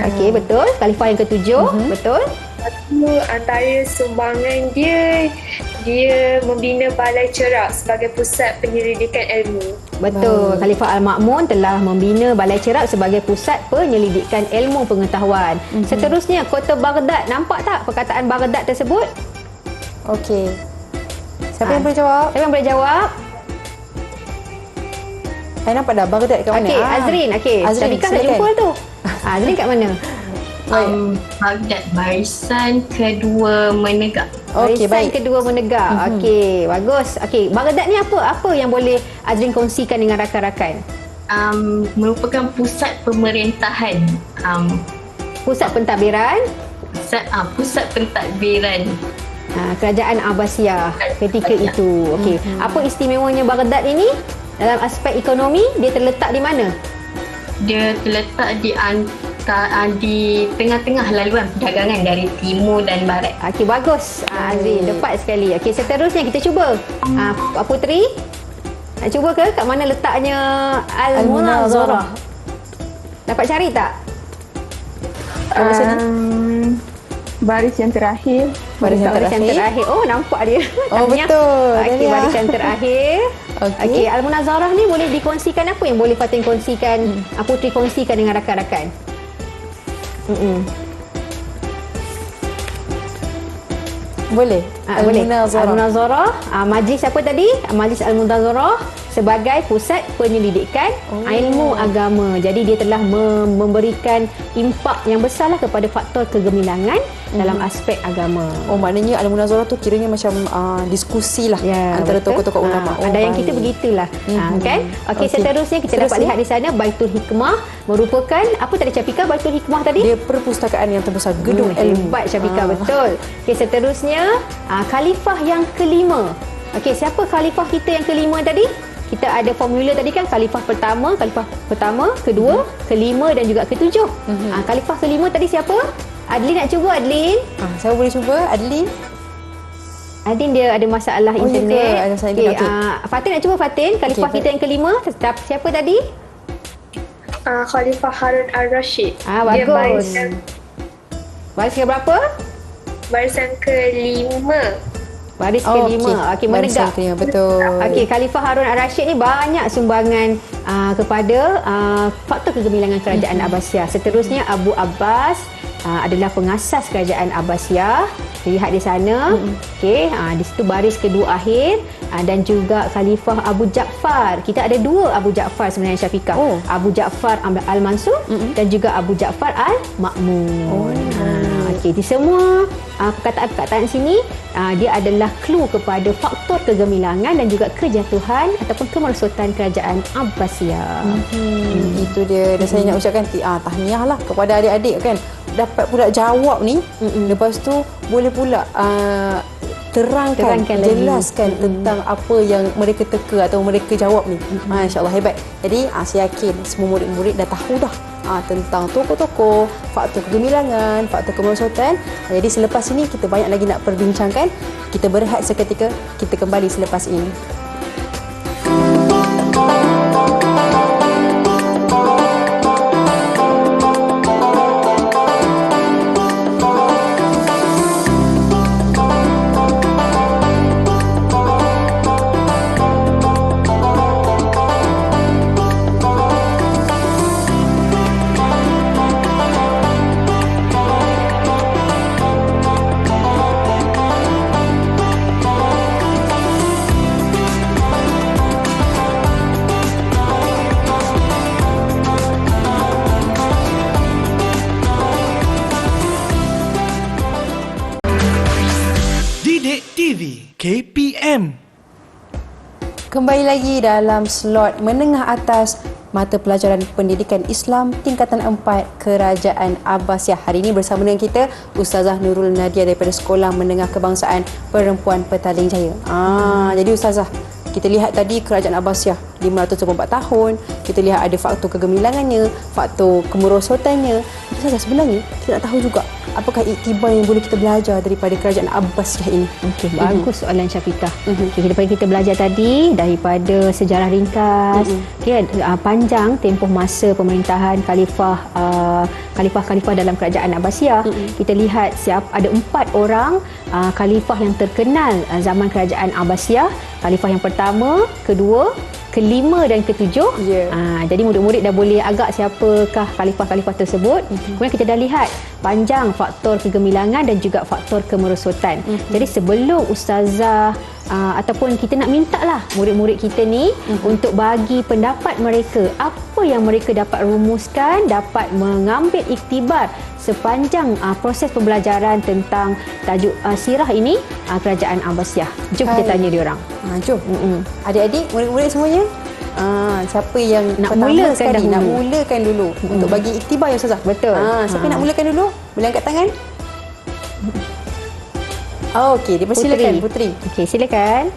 Okey, betul. Khalifah yang ketujuh, betul. Satu antara sumbangan dia membina balai cerap sebagai pusat penyelidikan ilmu. Betul. Khalifah Al-Ma'mun telah membina balai cerap sebagai pusat penyelidikan ilmu pengetahuan. Seterusnya, kota Baghdad. Nampak tak perkataan Baghdad tersebut? Okey. Siapa yang boleh jawab? Siapa yang boleh jawab? Saya nampak dah Baghdad kat mana? Okey, Azrin. Okey, Azrin, Syafiqah dah silakan. jumpa tu. Azrin kat mana? Baghdad barisan kedua menegak. Okey, Barisan baik. kedua menegak. Okey, bagus. Okey, Baghdad ni apa yang boleh Azrin kongsikan dengan rakan-rakan? Merupakan pusat pemerintahan, Pusat pentadbiran pusat pentadbiran Kerajaan Abbasiyah ketika itu. Okey, apa istimewanya Baghdad ini? Dalam aspek ekonomi, dia terletak di mana? Dia terletak di tengah-tengah laluan perdagangan dari timur dan barat. Okey, bagus. Azrin, tepat sekali. Okey, seterusnya kita cuba. Putri, nak cuba ke kat mana letaknya Al-Munazarah? Dapat cari tak? Baris yang terakhir. Baris yang Baris yang terakhir. terakhir. Oh, nampak dia. Oh, Tahniah. betul. Okey, Tahniah. baris yang terakhir. Okey. Okey, Al-Munazarah ni boleh dikongsikan, apa yang boleh Fatin kongsikan, Putri kongsikan dengan rakan-rakan? Boleh. Boleh. Al-Munazarah. Al-Munazarah, majlis apa tadi? Majlis Al-Munazarah sebagai pusat penyelidikan ilmu agama. Jadi dia telah memberikan impak yang besarlah kepada faktor kegemilangan dalam aspek agama. Oh, maknanya Al-Munazarah tu kiranya macam diskusi lah antara betul. tokoh-tokoh ulama. Ada yang kita begitulah. Kan? Okey, seterusnya kita dapat lihat di sana Baitul Hikmah merupakan apa tadi Syafiqah? Baitul Hikmah tadi? Dia perpustakaan yang terbesar, gedung ilmu. Hebat Syafiqah, betul. Okey, seterusnya khalifah yang kelima. Okey, siapa khalifah kita yang kelima tadi? Kita ada formula tadi kan, khalifah pertama, kedua, kelima dan juga ketujuh. Khalifah kelima tadi siapa? Adlin nak cuba, Adlin? Saya boleh cuba, Adlin. Adin dia ada masalah internet. Ya ke? Ada masalah internet. Okey. Fatin nak cuba, Fatin. Khalifah kita yang kelima. Siapa tadi? Khalifah Harun al-Rashid. Dia Bagus. Baris ke berapa? barisan kelima. Baris kelima. Okey, barisan menegak. kelima, betul. Okey, Khalifah Harun al-Rashid ni banyak sumbangan kepada faktor kegemilangan kerajaan Abbasiyah. Seterusnya Abu Abbas adalah pengasas kerajaan Abbasiyah. Lihat di sana. Okey, di situ baris kedua akhir dan juga Khalifah Abu Ja'far. Kita ada dua Abu Ja'far sebenarnya, Syafiqah. Abu Ja'far Al-Mansur dan juga Abu Ja'far Al-Ma'mun. Okey, di semua perkataan-perkataan sini dia adalah clue kepada faktor kegemilangan dan juga kejatuhan ataupun kemerosotan kerajaan Abbasiyah. Itu dia. Dan saya nak ucapkan tahniah lah kepada adik-adik kan. Dapat pula jawab ni. Lepas tu boleh pula terangkan jelaskan tentang apa yang mereka teka atau mereka jawab ni. Masya-Allah, hebat. Jadi saya yakin semua murid-murid dah tahu dah tentang tokoh-tokoh, faktor kegemilangan, faktor kemerosotan. Jadi selepas ini kita banyak lagi nak perbincangkan. Kita berehat seketika, kita kembali selepas ini. Didik TV KPM. Kembali lagi dalam slot menengah atas mata pelajaran pendidikan Islam tingkatan 4 Kerajaan Abbasiyah. Hari ini bersama dengan kita Ustazah Nurul Nadia daripada Sekolah Menengah Kebangsaan Perempuan Petaling Jaya. Jadi Ustazah, kita lihat tadi Kerajaan Abbasiyah 524 tahun. Kita lihat ada faktor kegemilangannya, faktor kemerosotannya. Ustazah, sebenarnya kita nak tahu juga apakah iktibar yang boleh kita belajar daripada Kerajaan Abbasiyah ini? Okey, bagus soalan Syafiqah. Okey, daripada kita belajar tadi daripada sejarah ringkas, panjang tempoh masa pemerintahan khalifah dalam Kerajaan Abbasiyah. Kita lihat ada 4 orang khalifah yang terkenal zaman Kerajaan Abbasiyah. Khalifah yang pertama, kedua, kelima dan ketujuh. Jadi murid-murid dah boleh agak siapakah khalifah-khalifah tersebut. Kemudian kita dah lihat panjang faktor kegemilangan dan juga faktor kemerosotan. Jadi sebelum Ustazah ataupun kita nak minta lah murid-murid kita ni untuk bagi pendapat mereka, apa yang mereka dapat rumuskan, dapat mengambil iktibar sepanjang proses pembelajaran tentang tajuk sirah ini, Kerajaan Abbasiyah. Jom kita tanya dia orang. Jom. Adik-adik, murid-murid semuanya, siapa yang Nak pertama mulakan sekali dahulu. nak mulakan dulu untuk bagi iktibar ya Ustazah? Betul. Siapa yang nak mulakan dulu? Boleh angkat tangan? Okey, dipersilakan Putri. Okey, silakan.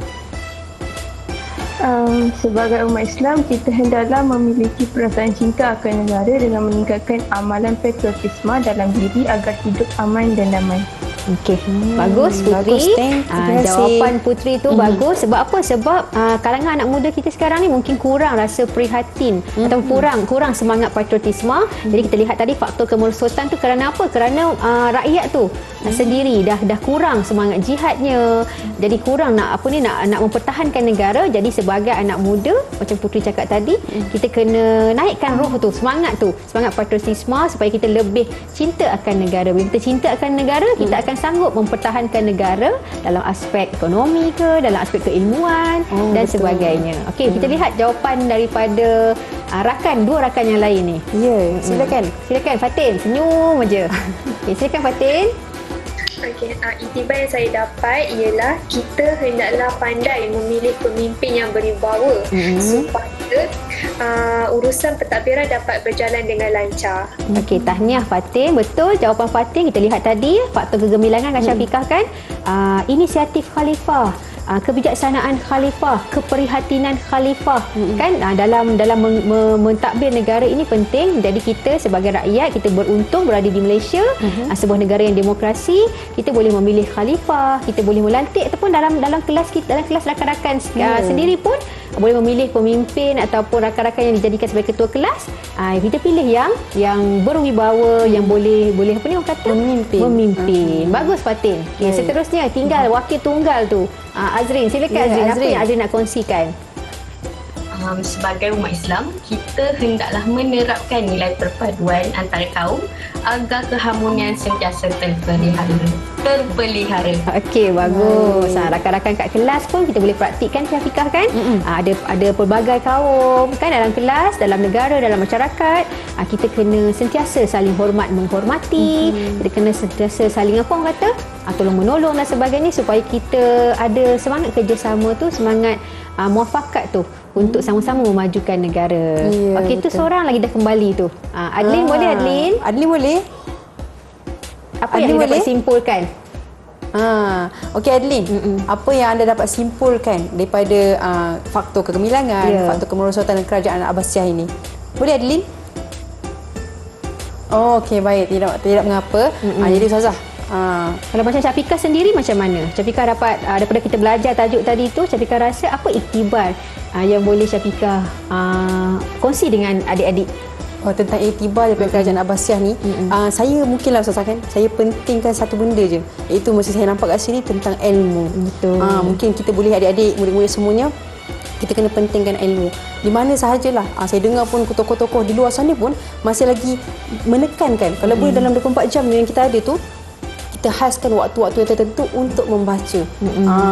Sebagai umat Islam, kita hendaklah memiliki perasaan cinta akan negara dengan meningkatkan amalan patriotisme dalam diri agar hidup aman dan damai. Okey, bagus Putri. Bagus, terima kasih. Jawapan Putri tu bagus. Sebab apa? Sebab kalangan anak muda kita sekarang ni mungkin kurang rasa prihatin atau kurang semangat patriotisme. Jadi kita lihat tadi faktor kemerosotan tu kerana apa? Kerana rakyat tu sendiri dah kurang semangat jihadnya. Jadi kurang nak mempertahankan negara. Jadi sebagai anak muda, macam Putri cakap tadi, kita kena naikkan roh tu, semangat patriotisme supaya kita lebih cinta akan negara. Bila kita cinta akan negara, kita akan sanggup mempertahankan negara dalam aspek ekonomi ke, dalam aspek keilmuan dan betul. sebagainya. Okey, kita lihat jawapan daripada dua rakan yang lain ni. Ya, silakan. Silakan Fatin, senyum aja. Okey, silakan Fatin. Okey, iktibar yang saya dapat ialah kita hendaklah pandai memilih pemimpin yang berwibawa supaya urusan pentadbiran dapat berjalan dengan lancar. Okey, tahniah Fatin. Betul jawapan Fatin. Kita lihat tadi faktor kegemilangan Kak Syafiqah kan. Inisiatif khalifah, kebijaksanaan khalifah, keprihatinan khalifah kan dalam mentadbir negara ini penting. Jadi kita sebagai rakyat, kita beruntung berada di Malaysia, sebuah negara yang demokrasi. Kita boleh memilih khalifah, kita boleh melantik ataupun dalam kelas kita, dalam kelas rakan-rakan sendiri pun boleh memilih pemimpin ataupun rakan-rakan yang dijadikan sebagai ketua kelas. Kita pilih yang berwibawa, yang boleh apa ni orang kata, memimpin. Bagus Fatin. Okay, seterusnya tinggal wakil tunggal tu. Azrin, silakan Azrin. Apa yang Azrin nak kongsikan? Sebagai umat Islam, kita hendaklah menerapkan nilai perpaduan antara kaum agar keharmonian sentiasa terpelihara. Okey, bagus. Rakan-rakan kat kelas pun kita boleh praktikkan Syafiqah kan? Ada pelbagai kaum kan dalam kelas, dalam negara, dalam masyarakat. Kita kena sentiasa saling hormat menghormati. Kita kena sentiasa saling apa orang kata? Tolong menolong dan sebagainya supaya kita ada semangat kerjasama tu, semangat muafakat tu untuk sama-sama memajukan negara. Okey, tu seorang lagi dah kembali tu. Adlin boleh Adlin? Adlin boleh? Apa yang anda dapat simpulkan? Okey Adlin, apa yang anda dapat simpulkan daripada faktor kegemilangan, faktor kemerosotan Kerajaan Abbasiyah ini? Boleh Adlin? Okey, baik, tidak mengapa. Jadi Ustazah, kalau macam Syafiqah sendiri macam mana? Syafiqah dapat daripada kita belajar tajuk tadi tu, Syafiqah rasa apa iktibar yang boleh Syafiqah kongsi dengan adik-adik? Tentang iktibar daripada Kerajaan Abbasiyah ni, saya mungkinlah Ustazah kan, saya pentingkan satu benda je, iaitu mesti saya nampak kat sini tentang ilmu. Betul. Mungkin kita boleh adik-adik, murid-murid semuanya, kita kena pentingkan ilmu. Di mana sahajalah, saya dengar pun tokoh-tokoh di luar sana pun masih lagi menekankan kalau boleh dalam 24 jam yang kita ada tu, kita khaskan waktu-waktu yang tertentu untuk membaca.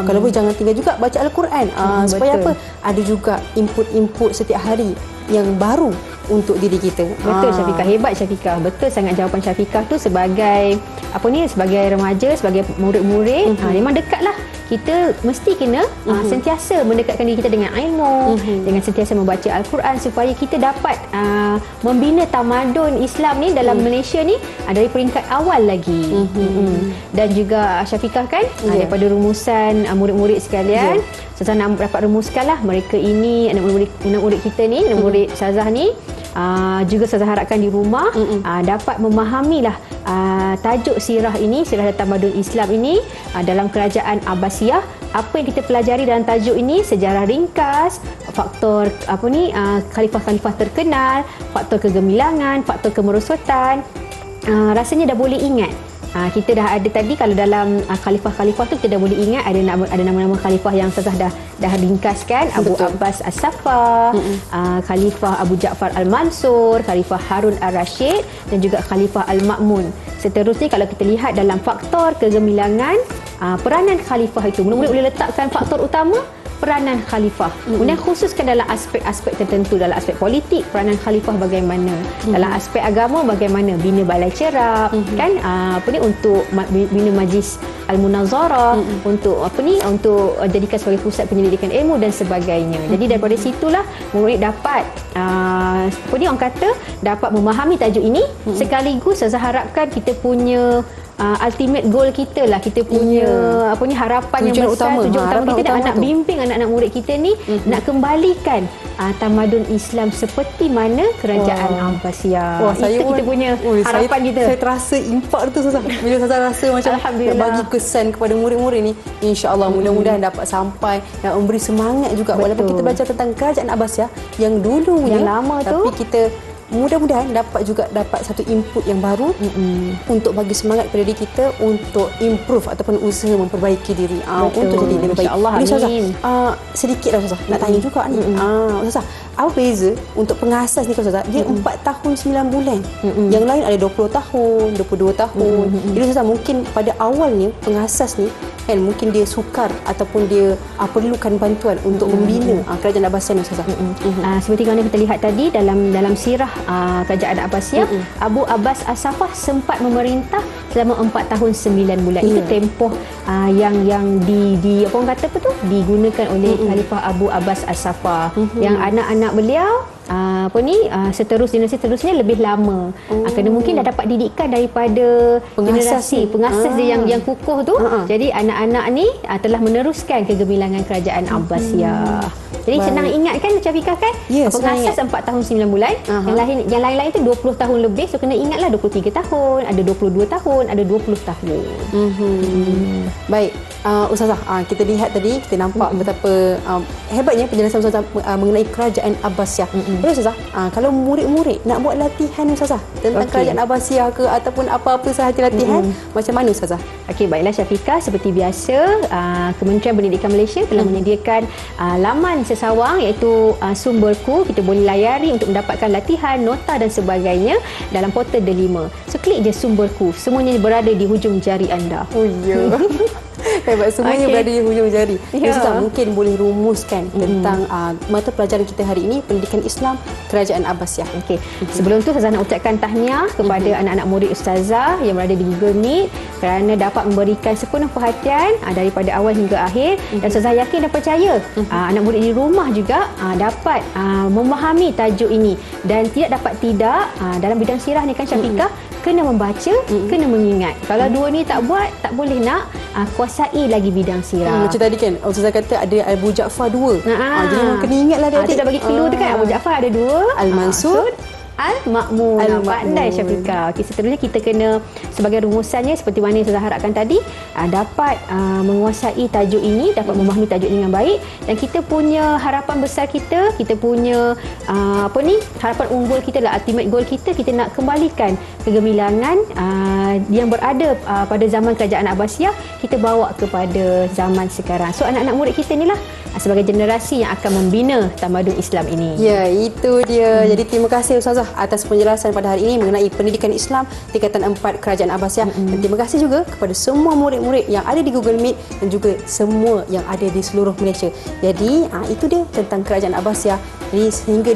Kalau boleh jangan tinggal juga baca Al-Quran. Supaya apa? Ada juga input-input setiap hari yang baru untuk diri kita. Betul Syafiqah, hebat Syafiqah. Betul sangat jawapan Syafiqah tu sebagai sebagai remaja, sebagai murid-murid, memang dekatlah. Kita mesti kena sentiasa mendekatkan diri kita dengan ilmu, dengan sentiasa membaca Al-Quran supaya kita dapat membina tamadun Islam ni dalam Malaysia ni dari peringkat awal lagi. Dan juga Syafiqah kan daripada rumusan murid-murid sekalian, Ustazah nak dapat rumuskanlah mereka ini, anak murid kita ni, anak murid Ustazah ni, juga Ustazah harapkan di rumah dapat memahamilah tajuk sirah ini, sirah dan tamadun Islam ini dalam Kerajaan Abbasiyah. Apa yang kita pelajari dalam tajuk ini, sejarah ringkas, faktor khalifah-khalifah terkenal, faktor kegemilangan, faktor kemerosotan, rasanya dah boleh ingat Kita dah ada tadi kalau dalam khalifah-khalifah tu kita dah boleh ingat ada nama-nama khalifah yang Ustazah dah ringkaskan. Abu Abbas As-Saffah, Khalifah Abu Ja'far Al-Mansur, Khalifah Harun Ar-Rashid dan juga Khalifah Al-Ma'mun. Seterusnya kalau kita lihat dalam faktor kegemilangan peranan khalifah itu, mula-mula boleh letakkan faktor utama peranan khalifah. Kemudian khususkan dalam aspek-aspek tertentu, dalam aspek politik peranan khalifah bagaimana, dalam aspek agama bagaimana, bina balai cerap kan, untuk bina majlis al-munazarah, untuk untuk jadikan sebagai pusat penyelidikan ilmu dan sebagainya. Jadi daripada situlah murid dapat orang kata dapat memahami tajuk ini, sekaligus saya harapkan kita punya ultimate goal kita lah, kita punya harapan yang besar, tujuan utama kita nak bimbing anak-anak murid kita ni nak kembalikan tamadun Islam seperti mana kerajaan Abbasiyah. Itu kita punya harapan kita. Saya terasa impak tu Ustazah. Bila Ustazah rasa macam nak bagi kesan kepada murid-murid ni, insya-Allah mudah-mudahan dapat sampai dan memberi semangat juga. Walaupun kita belajar tentang kerajaan Abbasiyah yang dulu yang lama tu, tapi kita mudah-mudahan dapat satu input yang baru untuk bagi semangat kepada diri kita untuk improve ataupun usaha memperbaiki diri untuk jadi lebih baik. InsyaAllah, amin. Sedikitlah Ustazah nak tanya juga ni. Ustazah, apa beza untuk pengasas ni Ustazah? Dia 4 tahun 9 bulan. Yang lain ada 20 tahun, 22 tahun. Jadi Ustazah, mungkin pada awalnya pengasas ni kan mungkin dia sukar ataupun dia perlukan bantuan untuk membina kerajaan Abbasiyah ni Ustazah. Seperti mana kita lihat tadi dalam sirah kerajaan Abbasiyah, Abu Abbas As-Saffah sempat memerintah selama 4 tahun 9 bulan. Itu tempoh yang apa orang kata digunakan oleh Khalifah Abu Abbas As-Saffah. Yang anak-anak beliau seterusnya lebih lama. Kerana mungkin dah dapat didikan daripada pengasas dia yang kukuh tu. Jadi anak-anak ni telah meneruskan kegemilangan kerajaan Abbasiyah. Jadi senang ingat kan Syafiqah kan? Pengasas 4 tahun 9 bulan. Yang lain-lain tu 20 tahun lebih. So kena ingatlah 23 tahun, ada 22 tahun, ada 20 tahun. Baik, Ustazah, kita lihat tadi, kita nampak betapa hebatnya penjelasan Ustazah mengenai kerajaan Abbasiyah. Jadi Ustazah, kalau murid-murid nak buat latihan Ustazah tentang kerajaan Abbasiyah ke ataupun apa-apa sahaja latihan, macam mana Ustazah? Okey, baiklah Syafiqah, seperti biasa Kementerian Pendidikan Malaysia telah menyediakan laman sesawang iaitu sumberku. Kita boleh layari untuk mendapatkan latihan, nota dan sebagainya dalam portal Delima. So klik je sumberku, semuanya berada di hujung jari anda. Hebat, semuanya berada di hujung jari. Ustazah, mungkin boleh rumuskan tentang mata pelajaran kita hari ini, pendidikan Islam kerajaan Abbasiyah. Okey. Sebelum tu Ustazah nak ucapkan tahniah kepada anak-anak murid Ustazah yang berada di Google Meet kerana dapat memberikan sepenuh perhatian daripada awal hingga akhir. Dan Ustazah yakin dan percaya anak murid di rumah juga dapat memahami tajuk ini dan tidak dalam bidang sirah ni kan Syafiqah, kena membaca, kena mengingat. Kalau dua ni tak buat, tak boleh nak kuasai lagi bidang sirah. Macam tadi kan Ustazah kata ada Abu Ja'far 2. Jadi kena ingatlah dia. Dah bagi clue tu kan, Abu Ja'far ada 2, Al-Mansur, Al-Ma'mun. Pandai Syafiqah. Okey, seterusnya kita kena sebagai rumusannya seperti mana yang saya harapkan tadi, dapat menguasai tajuk ini, dapat memahami tajuk ini dengan baik, dan kita punya harapan besar kita punya harapan unggul kita lah, ultimate goal kita nak kembalikan kegemilangan yang berada pada zaman kerajaan Abbasiyah, kita bawa kepada zaman sekarang. So anak-anak murid kita ni lah sebagai generasi yang akan membina tamadun Islam ini. Ya, itu dia. Jadi terima kasih Ustazah atas penjelasan pada hari ini mengenai pendidikan Islam tingkatan 4 kerajaan Abbasiyah. Dan terima kasih juga kepada semua murid-murid yang ada di Google Meet dan juga semua yang ada di seluruh Malaysia. Jadi itu dia tentang kerajaan Abbasiyah. Jadi sehingga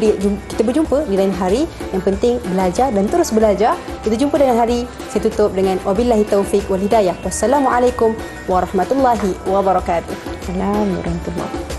kita berjumpa di lain hari. Yang penting belajar dan terus belajar. Kita jumpa di lain hari. Saya tutup dengan wabillahi taufik wal hidayah. Wassalamualaikum warahmatullahi wabarakatuh. Assalamualaikum warahmatullahi wabarakatuh.